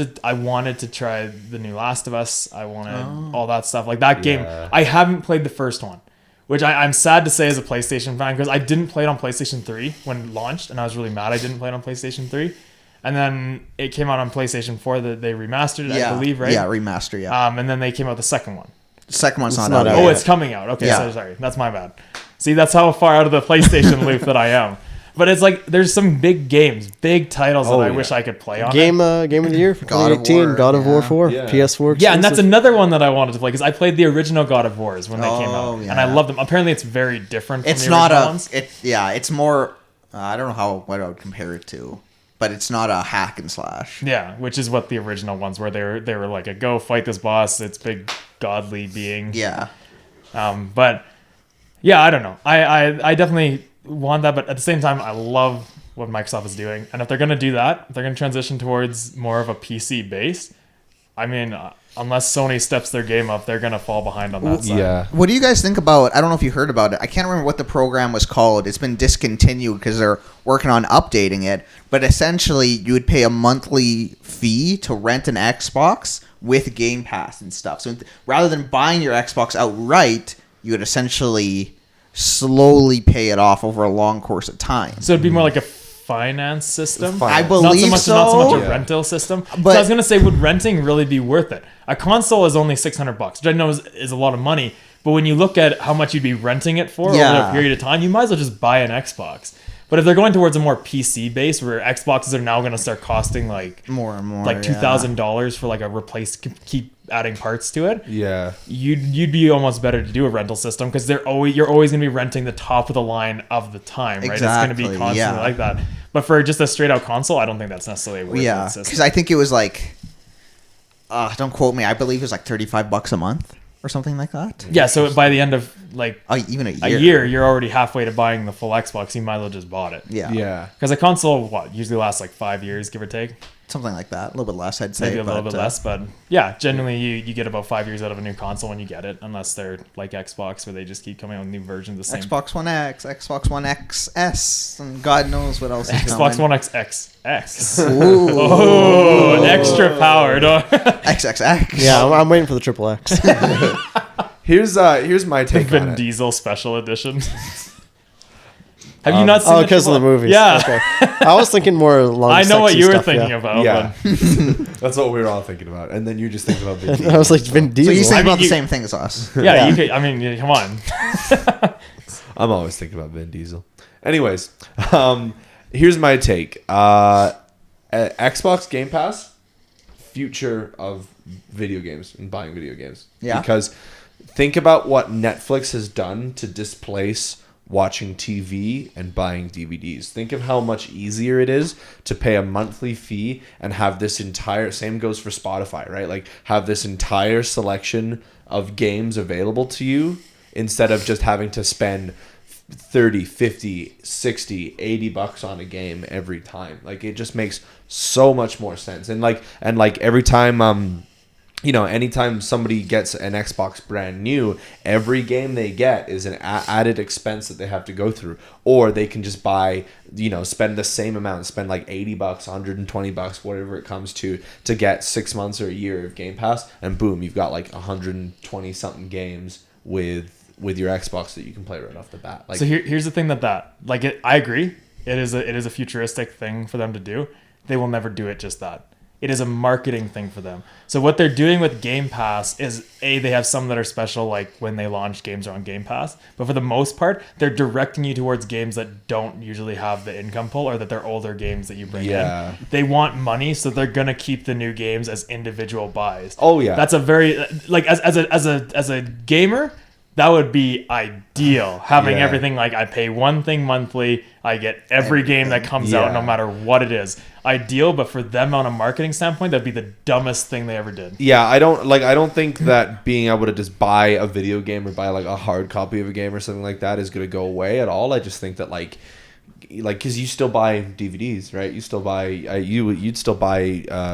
to try the new Last of Us. I wanted all that stuff. Like that game, I haven't played the first one, which I'm sad to say as a PlayStation fan because I didn't play it on PlayStation 3 when it launched, and I was really mad I didn't play it on PlayStation 3. And then it came out on PlayStation 4 that they remastered it, I believe, right? Yeah, remaster, yeah. And then they came out the second one. The second one's not out. Oh, it's coming out. Okay, sorry. That's my bad. See, that's how far out of the PlayStation loop that I am. But it's like there's some big games, big titles that I wish I could play on. Game of the year for 2018, God of War 4, PS4. Exclusive. Yeah, and that's another one that I wanted to play because I played the original God of Wars when they came out, and I love them. Apparently, it's very different. From the original ones. It's more. I don't know what I would compare it to. But it's not a hack and slash. Yeah, which is what the original ones were. They were like a go fight this boss. It's big godly being. Yeah. But yeah, I don't know. I definitely want that, but at the same time, I love what Microsoft is doing. And if they're gonna do that, if they're gonna transition towards more of a PC base, I mean, unless Sony steps their game up, they're gonna fall behind on that side. Yeah. What do you guys think about? I don't know if you heard about it. I can't remember what the program was called. It's been discontinued because they're working on updating it. But essentially, you would pay a monthly fee to rent an Xbox with Game Pass and stuff. So rather than buying your Xbox outright, you would essentially slowly pay it off over a long course of time. So it'd be more like a finance system. I believe not so much a rental system. But so I was gonna say, would renting really be worth it? A console is only $600, which I know is a lot of money. But when you look at how much you'd be renting it for over a period of time, you might as well just buy an Xbox. But if they're going towards a more PC base, where Xboxes are now going to start costing like more and more, like $2,000 for like a keep adding parts to it. Yeah, you'd be almost better to do a rental system because you're always going to be renting the top of the line of the time, right? Exactly, it's going to be constantly like that. But for just a straight out console, I don't think that's necessarily a worth it system. Because I think it was like, don't quote me, I believe it was like $35 a month or something like that. Yeah, so by the end of like even a year, you're already halfway to buying the full Xbox. You might as well just bought it. Yeah. Because a console, usually lasts like 5 years, give or take. Something like that. A little bit less, I'd say. Maybe a little bit less, but yeah, generally you get about 5 years out of a new console when you get it, unless they're like Xbox, where they just keep coming out with new versions of the same. Xbox One X, Xbox One XS, and God knows what else is Xbox coming. One XXX. Ooh. Oh, an extra power. XXX. Yeah, I'm waiting for the triple X. Here's my take on Vin it. Diesel special edition. Have you not seen Oh, because of the movies. Yeah. Okay. I was thinking more along I know what sexy you were stuff, thinking yeah. about. Yeah, But that's what we were all thinking about, and then you just think about Vin And Diesel. I was like, Vin So Diesel. you think I mean, about the you- same thing as us. yeah, Yeah. you could, I mean, come on. I'm always thinking about Vin Diesel. Anyways, here's my take. Xbox Game Pass, future of video games and buying video games. Yeah. Because think about what Netflix has done to displace watching TV and buying DVDs. Think of how much easier it is to pay a monthly fee and have this entire, same goes for Spotify, right? Like have this entire selection of games available to you instead of just having to spend 30, 50, 60, 80 bucks on a game every time. Like it just makes so much more sense. And like every time anytime somebody gets an Xbox brand new, every game they get is an added expense that they have to go through. Or they can just buy, spend the same amount, spend like 80 bucks, 120 bucks, whatever it comes to get 6 months or a year of Game Pass. And boom, you've got like 120 something games with your Xbox that you can play right off the bat. Like, So here's the thing I agree. It is a futuristic thing for them to do. They will never do it just that. It is a marketing thing for them. So what they're doing with Game Pass is they have some that are special, like when they launch games are on Game Pass. But for the most part, they're directing you towards games that don't usually have the income pull, or that they're older games that you bring Yeah. in. They want money, so they're gonna keep the new games as individual buys. Oh, yeah. That's a very as a gamer. That would be ideal. Having Yeah. everything like I pay one thing monthly, I get every game that comes out no matter what it is. Ideal, but for them on a marketing standpoint, that'd be the dumbest thing they ever did. yeah, I don't think that being able to just buy a video game or buy like a hard copy of a game or something like that is going to go away at all. I just think that like because you still buy DVDs, right? You still buy you'd still buy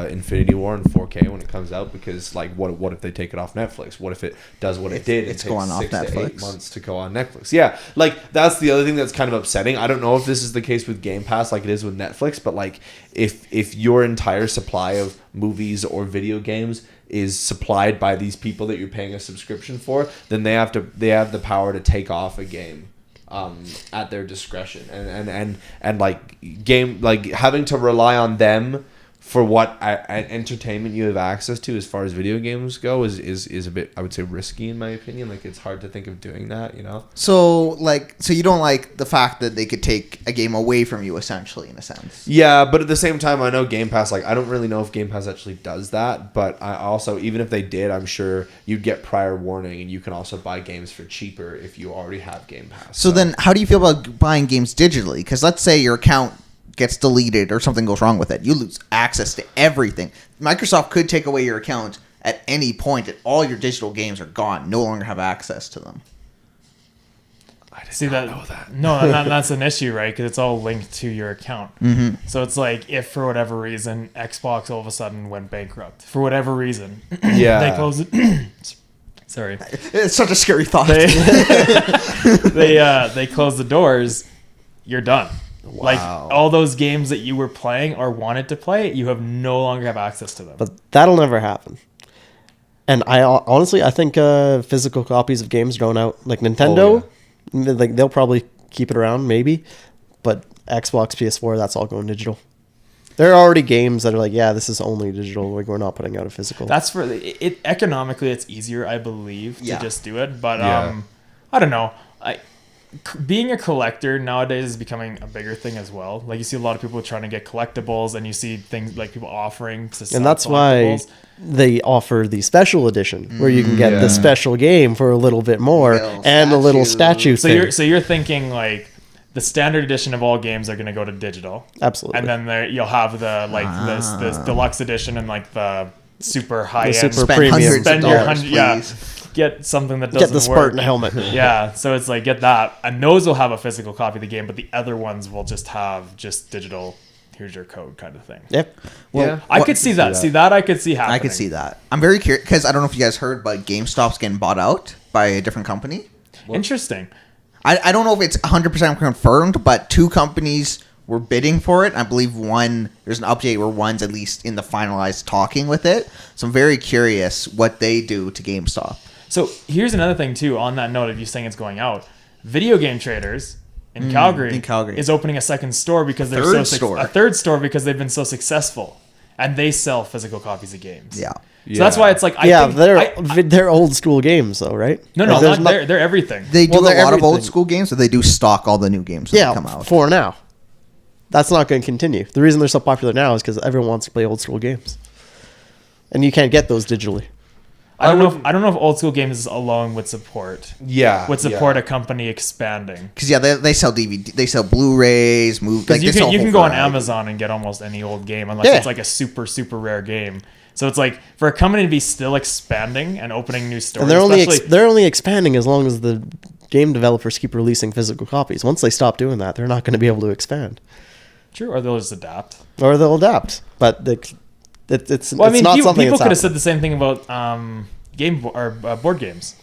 Infinity War in 4K when it comes out, because like what if they take it off Netflix? What if it does what it did? It's It going takes off 6 to 8 Netflix. months to go on Netflix. Yeah, like that's the other thing that's kind of upsetting. I don't know if this is the case with Game Pass like it is with Netflix, but like if your entire supply of movies or video games is supplied by these people that you're paying a subscription for, then they have the power to take off a game at their discretion, and like having to rely on them for what entertainment you have access to as far as video games go is a bit, I would say, risky in my opinion. Like it's hard to think of doing that, So you don't like the fact that they could take a game away from you, essentially, in a sense. Yeah, but at the same time, I know Game Pass, like I don't really know if Game Pass actually does that, but I also, even if they did, I'm sure you'd get prior warning, and you can also buy games for cheaper if you already have Game Pass. So then, how do you feel about buying games digitally? Because let's say your account gets deleted or something goes wrong with it. You lose access to everything. Microsoft could take away your account at any point, and all your digital games are gone. No longer have access to them. I did See not that? know that. No, that's an issue, right? Because it's all linked to your account. Mm-hmm. So it's like if for whatever reason Xbox all of a sudden went bankrupt, for whatever reason, Yeah. they closed it. Sorry, It's such a scary thought. they close the doors. You're done. Like Wow. all those games that you were playing or wanted to play, you have no longer have access to them. But that'll never happen. And I honestly, I think physical copies of games going out, like Nintendo, like they'll probably keep it around, maybe. But Xbox, PS4, that's all going digital. There are already games that are like, yeah, this is only digital. Like we're not putting out a physical. That's for it. Economically, it's easier, I believe, to Yeah. just do it. But Yeah. I don't know. Being a collector nowadays is becoming a bigger thing as well. Like you see a lot of people trying to get collectibles, and you see things like people offering to sell and that's why collectibles. they offer the special edition, where you can get Yeah. the special game for a little bit more Little and a little statue. statue So thing. you're thinking like the standard edition of all games are going to go to digital, Absolutely. and then you'll have the this deluxe edition and like the super high end. super Spend premium. hundreds of Spend your dollars, hundred, yeah. please. Get something that doesn't Get the work. Spartan helmet. Yeah, so it's like get that, and those will have a physical copy of the game, but the other ones will just have just digital. here's your code kind of thing. Yep. Well, Yeah. I could see that. See that I could see happening. I could see that. I'm very curious because I don't know if you guys heard, but GameStop's getting bought out by a different company. Interesting. I don't know if it's 100% confirmed, but 2 companies were bidding for it. I believe there's an update where one's at least in the finalized talking with it. So I'm very curious what they do to GameStop. So here's another thing too. On that note of you saying it's going out, Video Game Traders in Calgary is opening a second store because they're a third store because they've been so successful, and they sell physical copies of games. Yeah. So that's why it's like they're old school games though, right? No, they're everything. They do a lot of old school games, so they do stock all the new games that come out. For now. That's not going to continue. The reason they're so popular now is because everyone wants to play old school games, and you can't get those digitally. I don't know if old school games alone would support. Yeah. Would support a company expanding. Because they sell DVD, they sell Blu-rays, movies. Because you can go on Amazon and get almost any old game unless it's like a super super rare game. So it's like for a company to be still expanding and opening new stores. And they're only expanding as long as the game developers keep releasing physical copies. Once they stop doing that, they're not going to be able to expand. True, or they'll just adapt. Or they'll adapt, but it's not something. People could have said the same thing about board games,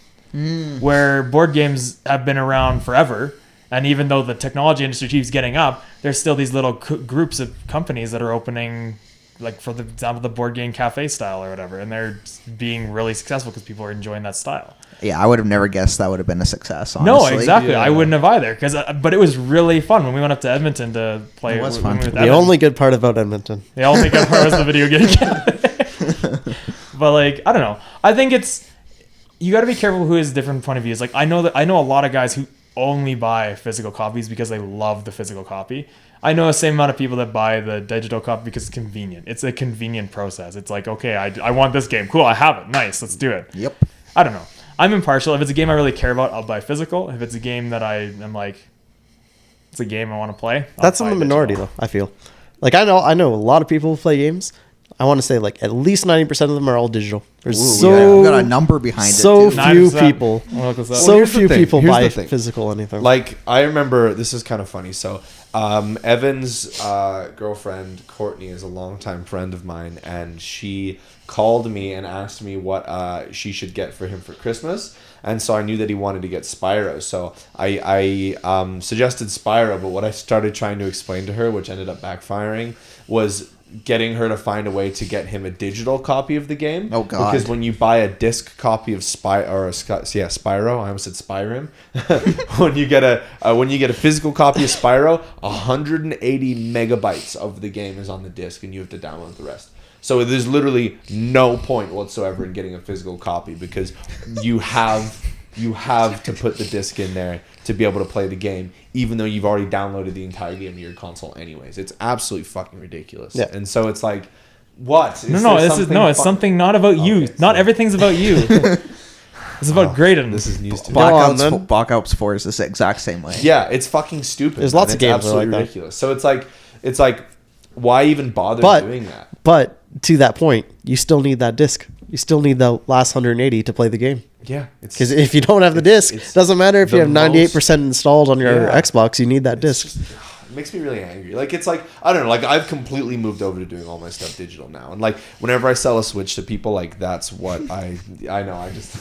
where board games have been around forever, and even though the technology industry keeps getting up, there's still these little groups of companies that are opening, like for the example, the board game cafe style or whatever, and they're being really successful because people are enjoying that style. Yeah, I would have never guessed that would have been a success. Honestly. No, exactly. Yeah. I wouldn't have either. But it was really fun when we went up to Edmonton to play. It was fun. The only good part about Edmonton. The only good part was the video game. But like, I don't know. I think you got to be careful who has different point of views. Like I know a lot of guys who only buy physical copies because they love the physical copy. I know the same amount of people that buy the digital copy because it's convenient. It's a convenient process. It's like, okay, I want this game. Cool, I have it. Nice, let's do it. Yep. I don't know. I'm impartial. If it's a game I really care about, I'll buy physical. If it's a game that I am like, it's a game I want to play. That's in the minority, though. I feel like I know a lot of people who play games. I want to say like at least 90% of them are all digital. There's I've got a number behind it. So few people. So few people buy physical anything. Like I remember, this is kind of funny. So Evan's girlfriend Courtney is a longtime friend of mine, and she called me and asked me what she should get for him for Christmas. And so I knew that he wanted to get Spyro. So I suggested Spyro, but what I started trying to explain to her, which ended up backfiring, was getting her to find a way to get him a digital copy of the game. Oh God! Because when you buy a disc copy of Spyro, I almost said Spyrim. when you get a physical copy of Spyro, 180 megabytes of the game is on the disc, and you have to download the rest. So there's literally no point whatsoever in getting a physical copy because you have to put the disc in there to be able to play the game, even though you've already downloaded the entire game to your console anyways. It's absolutely fucking ridiculous. Yeah. And so it's like, what? It's something not about you. Not everything's about you. It's about Graydon. This is news to me. Black Ops 4 is the exact same way. Yeah, it's fucking stupid. There's lots of games absolutely like ridiculous. So it's like, why even bother doing that? But to that point, you still need that disc. You still need the last 180 to play the game. Yeah, because if you don't have the disc, it doesn't matter if you have 98% installed on your Xbox. You need that disc. It makes me really angry. Like it's like I don't know. Like I've completely moved over to doing all my stuff digital now, and like whenever I sell a Switch to people, like that's what I know. I just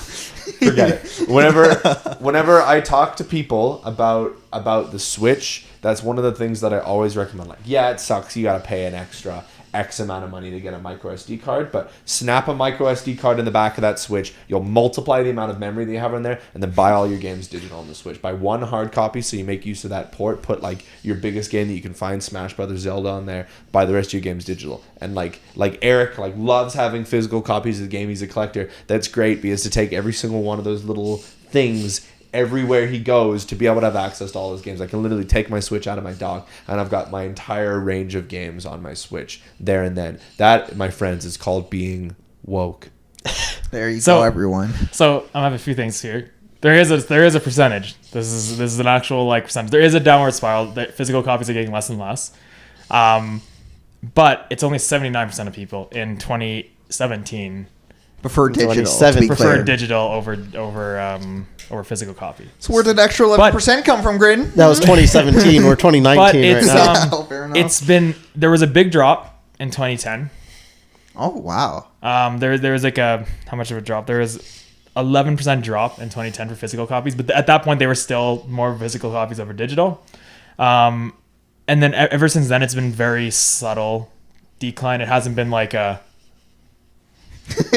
forget it. Whenever I talk to people about the Switch, that's one of the things that I always recommend. Like, yeah, it sucks. You got to pay an extra X amount of money to get a micro SD card, but snap a micro SD card in the back of that Switch. You'll multiply the amount of memory that you have in there, and then buy all your games digital on the Switch. Buy one hard copy so you make use of that port. Put like your biggest game that you can find, Smash Brothers, Zelda, on there. Buy the rest of your games digital. And like Eric loves having physical copies of the game. He's a collector. That's great because to take every single one of those little things everywhere he goes to be able to have access to all his games. I can literally take my Switch out of my dock and I've got my entire range of games on my Switch there and then. That, my friends, is called being woke. There you go, everyone. So I have a few things here. There is a percentage. This is an actual percentage. There is a downward spiral. That physical copies are getting less and less. But it's only 79% of people in 2017 Prefer digital. 27. To be Prefer clear. digital over physical copy. So where did the extra 11% come from, Graydon? That was 2017. We're 2019 But right it's now. Oh, fair enough. it's been there was a big drop in 2010. Oh wow. There was like a how much of a drop? There was 11% drop in 2010 for physical copies, but at that point they were still more physical copies over digital. And then ever since then, it's been very subtle decline. It hasn't been like a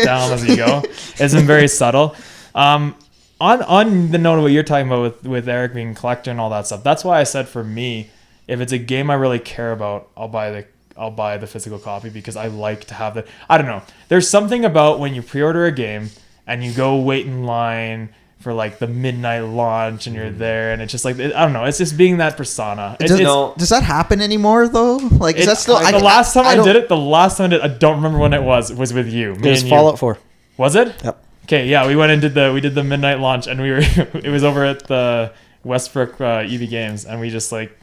down as you go. It's been very subtle. On the note of what you're talking about with Eric being a collector and all that stuff, that's why I said for me, if it's a game I really care about, I'll buy the physical copy because I like to have the. I don't know. There's something about when you pre-order a game and you go wait in line for like the midnight launch and you're there and it's just like I don't know. It's just being that persona. Does that happen anymore though? Like is that still? The last time I did it, I don't remember when it was with you. It was Fallout 4. Was it? Yep. Okay, yeah, we went and did the midnight launch and we were it was over at the Westbrook EV Games and we just like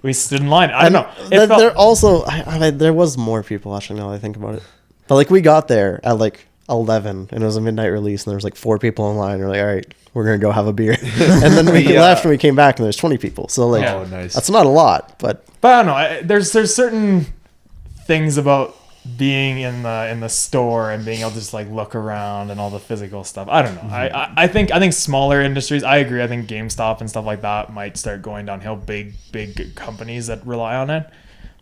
we stood in line. I don't know. There also, I mean, there was more people actually now that I think about it. But like we got there at like 11 and it was a midnight release and there was like 4 people in line. We're like, all right, we're going to go have a beer. And then we left and we came back and there's 20 people. So like, nice. That's not a lot, but I don't know. There's certain things about being in the store and being able to just like look around and all the physical stuff. I don't know. Mm-hmm. I think smaller industries. I agree. I think GameStop and stuff like that might start going downhill. Big companies that rely on it.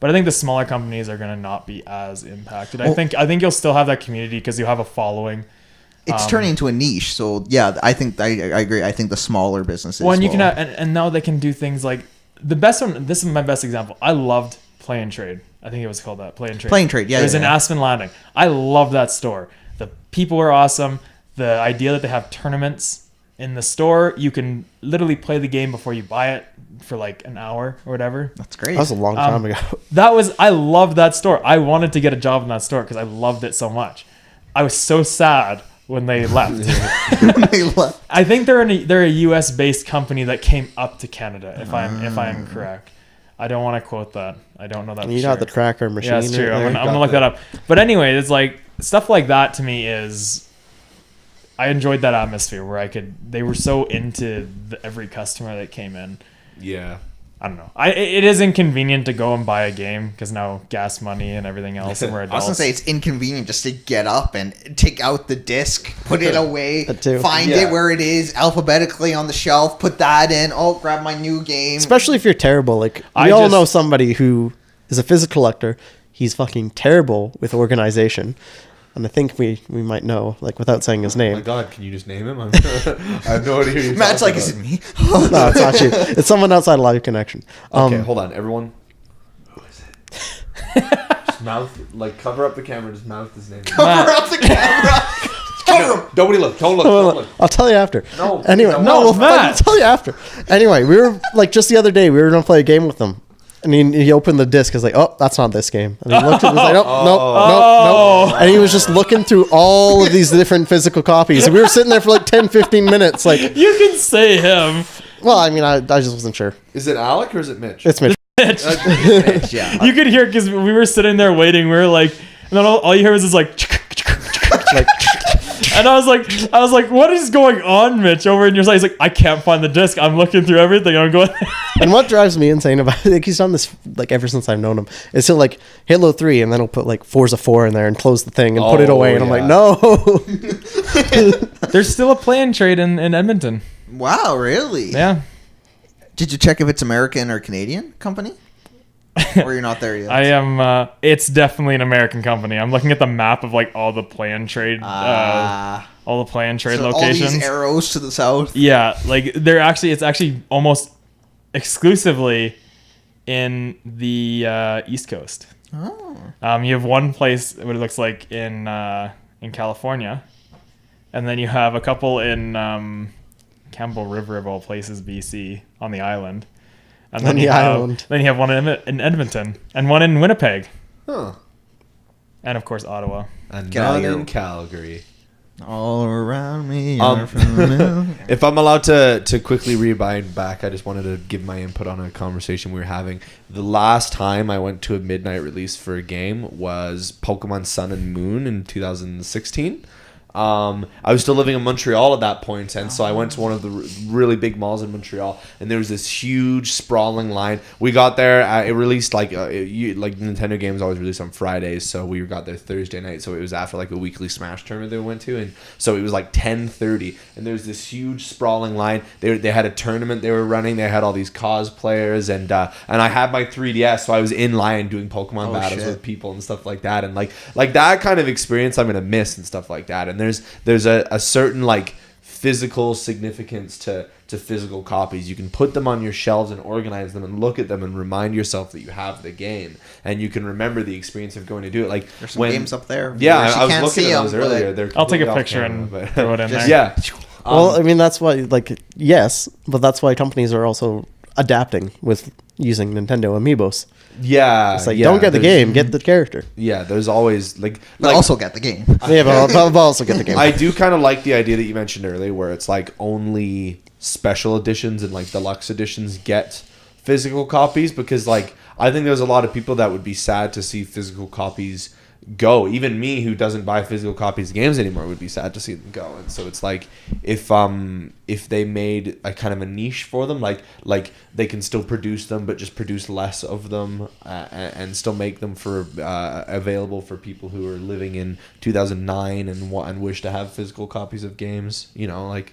But I think the smaller companies are going to not be as impacted. Well, I think you'll still have that community because you have a following. It's turning into a niche. So yeah, I think I agree. I think the smaller businesses. Well, and you can have, and now they can do things like the best one. This is my best example. I loved Play and Trade. I think it was called that. Play and Trade. Play and Trade. Yeah, it was in Aspen Landing. I love that store. The people were awesome. The idea that they have tournaments in the store, you can literally play the game before you buy it for like an hour or whatever. That's great. That was a long time ago. I loved that store. I wanted to get a job in that store because I loved it so much. I was so sad when they left. I think they're a US based company that came up to Canada. If I'm correct. I don't want to quote that. I don't know that. You got the tracker machine. Yeah, that's true. Right, I'm gonna look that up. But anyway, it's like stuff like that to me is. I enjoyed that atmosphere where they were so into every customer that came in. Yeah. I don't know. It is inconvenient to go and buy a game because now gas money and everything else, and we're adults. I was gonna say it's inconvenient just to get up and take out the disc, put it away, find it where it is alphabetically on the shelf, put that in. Oh, grab my new game. Especially if you're terrible. Like we all know somebody who is a physical collector. He's fucking terrible with organization. And I think we might know, like, without saying his name. Oh my God, can you just name him? I have no idea who you're Matt's like, about. is it me? No, it's not you. It's someone outside Live Connection. Okay, hold on, everyone. Who is it? Just mouth, like, cover up the camera. Just mouth his name. Cover up the camera. Cover him. Nobody look. Don't look. Don't look. I'll tell you after. No. Anyway, No, I'll tell you after. Anyway, we were like just the other day. We were gonna play a game with them. And he opened the disc. He's like, "Oh, that's not this game." And he looked at it. He was like, "Nope. And he was just looking through all of these different physical copies. And we were sitting there for like 10, 15 minutes. Like, you can say him. Well, I mean, I just wasn't sure. Is it Alec or is it Mitch? It's Mitch. Mitch. Yeah. You could hear because we were sitting there waiting. We were like, and then all you hear was this like. And I was like, what is going on, Mitch? Over in your side, he's like, I can't find the disc. I'm looking through everything. I'm going. And what drives me insane about it, like he's done this like ever since I've known him, is he'll like Halo 3 and then he'll put like Forza 4 in there and close the thing and put it away. And I'm like, no. There's still a Play and Trade in Edmonton. Wow, really? Yeah. Did you check if it's American or Canadian company? Or you're not there yet? I am. It's definitely an American company. I'm looking at the map of like all the Play and Trade, all the Play and Trade locations. All these arrows to the south. Yeah, like it's actually almost exclusively in the East Coast. Oh. You have one place what it looks like in California, and then you have a couple in Campbell River of all places, BC, on the island. And then you have one in Edmonton and one in Winnipeg. Huh. And of course Ottawa. And none in Calgary. All around me. If I'm allowed to quickly rewind back, I just wanted to give my input on a conversation we were having. The last time I went to a midnight release for a game was Pokemon Sun and Moon in 2016. I was still living in Montreal at that point, and so I went to one of the really big malls in Montreal, and there was this huge sprawling line. We got there, it released like Nintendo games always release on Fridays, so we got there Thursday night, so it was after like a weekly Smash tournament they went to, and so it was like 10:30, and there's this huge sprawling line. They had a tournament they were running. They had all these cosplayers, and I had my 3DS, so I was in line doing Pokemon battles with people and stuff like that, and like that kind of experience I'm gonna miss and stuff like that. And there's a certain like physical significance to physical copies. You can put them on your shelves and organize them and look at them and remind yourself that you have the game, and you can remember the experience of going to do it. Like There's some games up there. Yeah, I was looking at those earlier. They're I'll take a completely picture off camera, and throw it in there. Yeah. Well, I mean, that's why, like, yes, but that's why companies are also adapting with using Nintendo Amiibos. Yeah. It's like, don't get the game, get the character. Yeah, there's always like also get the game. Yeah, but I'll also get the game. I do kind of like the idea that you mentioned earlier, where it's like only special editions and like deluxe editions get physical copies, because like I think there's a lot of people that would be sad to see physical copies go. Even me, who doesn't buy physical copies of games anymore, would be sad to see them go. And so it's like if they made a kind of a niche for them, like they can still produce them but just produce less of them, and still make them for available for people who are living in 2009 and wish to have physical copies of games, you know, like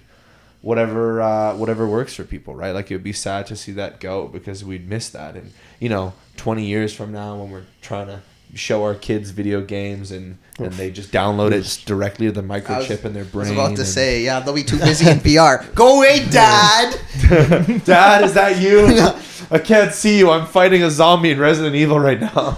whatever works for people, right? Like, it would be sad to see that go, because we'd miss that. And, you know, 20 years from now, when we're trying to show our kids video games and they just download it directly to the microchip in their brain. I was about to say, yeah, they'll be too busy in VR. Go away, Dad! Dad, is that you? I can't see you. I'm fighting a zombie in Resident Evil right now.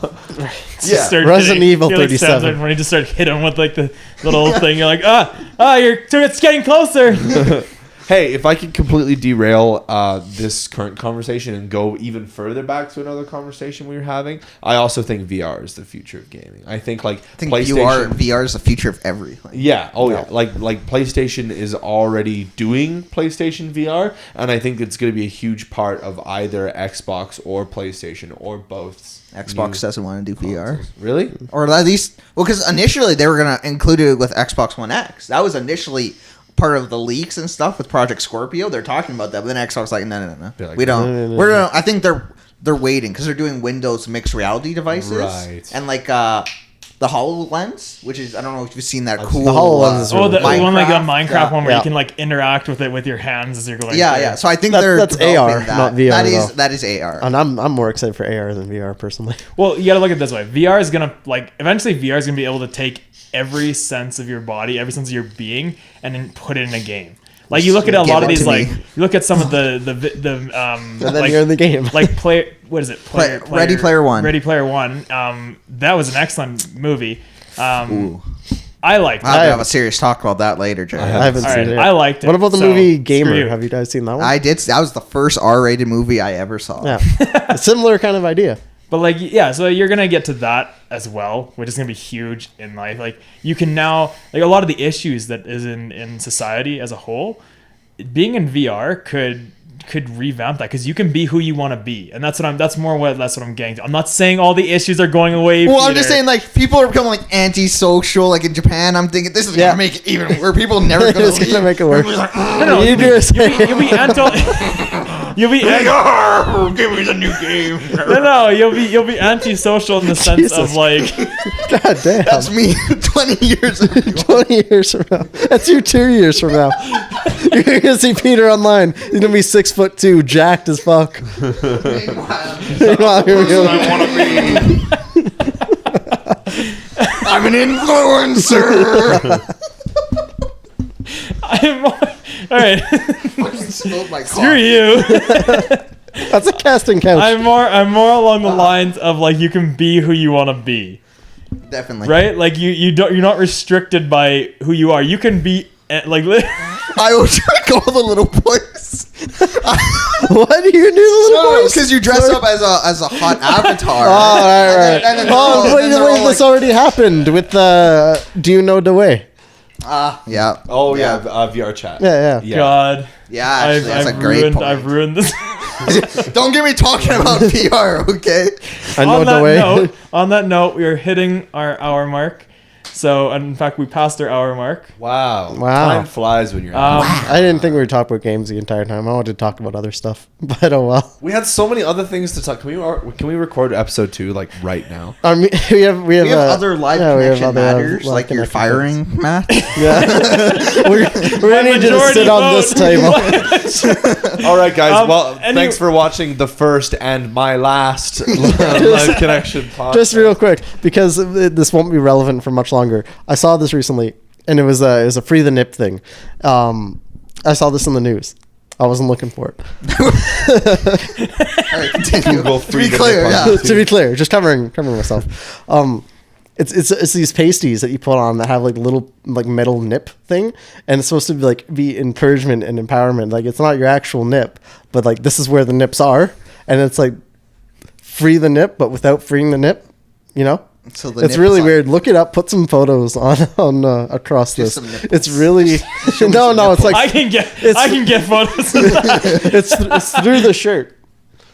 Yeah, Resident Evil 37. When you just start hitting him with like the little thing, you're like, it's getting closer. Hey, if I could completely derail this current conversation and go even further back to another conversation we were having, I also think VR is the future of gaming. I think PlayStation... VR is the future of everything. Yeah. Oh, yeah. Like PlayStation is already doing PlayStation VR, and I think it's going to be a huge part of either Xbox or PlayStation or both. Xbox doesn't want to do VR. Really? Or at least... Well, because initially they were going to include it with Xbox One X. That was initially... part of the leaks and stuff with Project Scorpio. They're talking about that, but then Xbox like, no. Like, we don't. We're gonna, I think they're waiting because they're doing Windows mixed reality devices, right? And like the HoloLens, which is, I don't know if you've seen that cool. The HoloLens is the one like a Minecraft yeah. one where you can like interact with it with your hands as you're going. Yeah. So I think that's AR, not VR. That is AR. And I'm more excited for AR than VR personally. Well, you got to look at it this way. VR is gonna eventually VR is gonna be able to take every sense of your body, every sense of your being, and then put it in a game. Like, you look at a lot of these, like, you look at some of the and then like, you're in the game. like what is it? Ready Player One. Ready Player One. That was an excellent movie. I liked it. I'll have a serious talk about that later, Jay. I haven't seen it yet. I liked it. What about the So, movie screw Gamer? you. Have you guys seen that one? I did. That was the first R-rated movie I ever saw. Yeah. A similar kind of idea. But like, yeah, so you're gonna get to that as well, which is gonna be huge in life. Like, you can now, like, a lot of the issues that is in society as a whole, being in VR could revamp that, because you can be who you want to be, and that's what I'm getting to. I'm not saying all the issues are going away. Well, I'm just saying, like, people are becoming like anti-social. Like in Japan, I'm thinking this is gonna make it even where people never gonna It's gonna make it worse. no, you'll be You'll be give me the new game. no, you'll be antisocial in the sense Jesus. of like, God damn. That's me 20 years ago. 20 years from now. That's you 2 years from now. You're going to see Peter online. He's going to be 6'2", jacked as fuck. Meanwhile, here we go. I want to be. I'm an influencer. all right. My Screw you. That's a casting couch. I'm more along the lines of, like, you can be who you want to be. Definitely. Right? Like, you're not restricted by who you are. You can be like. I will trick all the little boys. What do you do, the little boys? Because you dress up as a hot avatar. Oh, right. And then Wait, this already happened with the Do You Know the Way? Yeah. Oh yeah, VR chat. Yeah. God. Yeah, actually, that's a great point. I've ruined this. Don't get me talking about VR, okay? I know the way. On that note, we are hitting our hour mark. So, in fact, we passed our hour mark. Wow. Wow. Time flies when you're happy. I didn't think we were talking about games the entire time. I wanted to talk about other stuff, but oh well. We had so many other things to talk. Can we record episode 2 like right now? I mean, we have We have other live connection matters, live like you're connection firing, Matt. Yeah. we're gonna need you to Majority sit on this vote. table. All right, guys. Well, any- thanks for watching the first and my last live connection podcast. Just real quick, because this won't be relevant for much longer. I saw this recently, and it was a free the nip thing. I saw this in the news. I wasn't looking for it. All right, continue. Google To free be the clear, nip on yeah. YouTube. To be clear, just covering myself. It's these pasties that you put on that have like little like metal nip thing, and it's supposed to be like be encouragement and empowerment. Like it's not your actual nip, but like this is where the nips are, and it's like free the nip, but without freeing the nip. You know, So the it's nip really is on- weird. Look it up. Put some photos on across Just this. some nipples. It's really no. It's like I can get photos. it's through the shirt.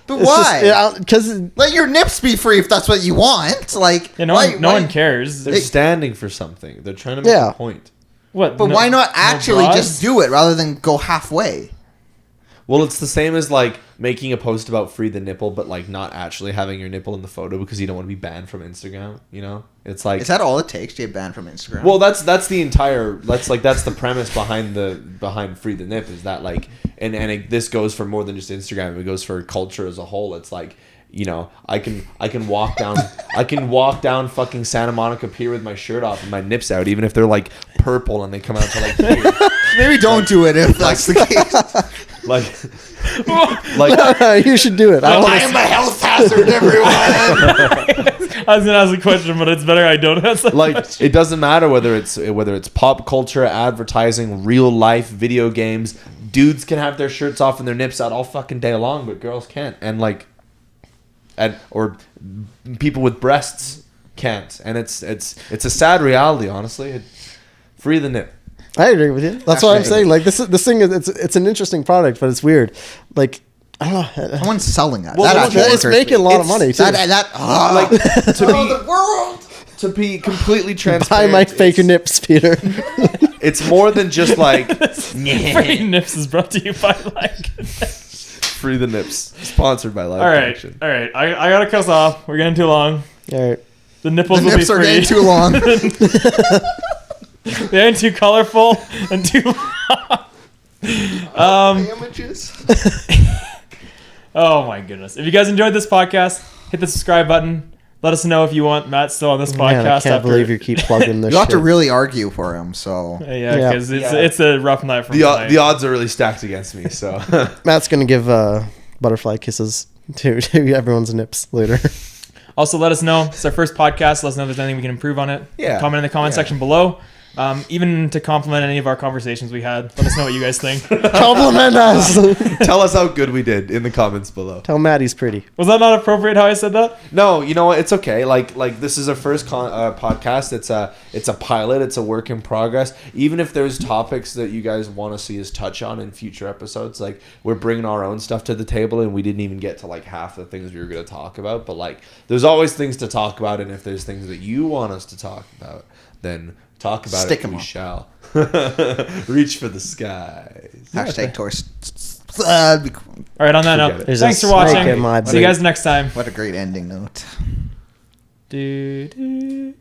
But why? Because Let your nips be free if that's what you want. Like, Yeah, no why, no why- one cares. They're standing for something. They're trying to make Yeah. a point. What? But no- why not no actually bras? just do it rather than go halfway? Well, it's the same as like making a post about free the nipple, but like not actually having your nipple in the photo because you don't want to be banned from Instagram. You know, it's like Is that all it takes to get banned from Instagram? well, that's the entire that's the premise behind free the nip is that like this goes for more than just Instagram. It goes for culture as a whole. It's like, you know, I can walk down fucking Santa Monica Pier with my shirt off and my nips out, even if they're like purple and they come out to like here. maybe don't do it if that's the case. like you should do it. I I want am a health hazard, everyone. I was gonna ask a question, but it's better I don't answer. like it doesn't matter whether it's pop culture, advertising, real life, video games. Dudes can have their shirts off and their nips out all fucking day long, but girls can't. Or people with breasts can't. And it's a sad reality, honestly. Free the nip. I agree with you. That's what I'm saying. Like this thing is it's an interesting product, but it's weird. Like I don't know. Someone's selling that. Well, that actually It's occurs to making a me. lot of money too. Like to Oh, be the world. to be completely Buy transparent. my fake it's- nips, Peter. It's more than just like Free Nips is brought to you by like. free the nips. Sponsored by Live All right, Connection. all right. I gotta cuss off. We're getting too long. All right. The nipples The will nips be are free. getting too long. They ain't too colorful and too. Damages. Oh my goodness! If you guys enjoyed this podcast, hit the subscribe button. Let us know if you want Matt still on this podcast. Man, I can't after, believe you keep plugging this. You have to shit. really argue for him. So Yeah, Yeah. because it's a rough night for me. The odds are really stacked against me, so Matt's gonna give butterfly kisses to everyone's nips later. Also, let us know. It's our first podcast. Let us know if there's anything we can improve on it. Yeah. Comment in the comment Yeah. section below. Even to compliment any of our conversations we had. Let us know what you guys think. Compliment us. tell us how good we did in the comments below. Tell Matt he's pretty. Was that not appropriate how I said that? No, you know what? It's okay. Like this is our first podcast. It's a pilot. It's a work in progress. Even if there's topics that you guys want to see us touch on in future episodes, like we're bringing our own stuff to the table, and we didn't even get to like half the things we were going to talk about. But like, there's always things to talk about, and if there's things that you want us to talk about, then talk about Stick it. 'em We up. shall reach for the skies. hashtag Torst. All right, on that note, Forget it. There's thanks a for watching. snake in my See you boot. guys next time. What a great ending note. Do, do.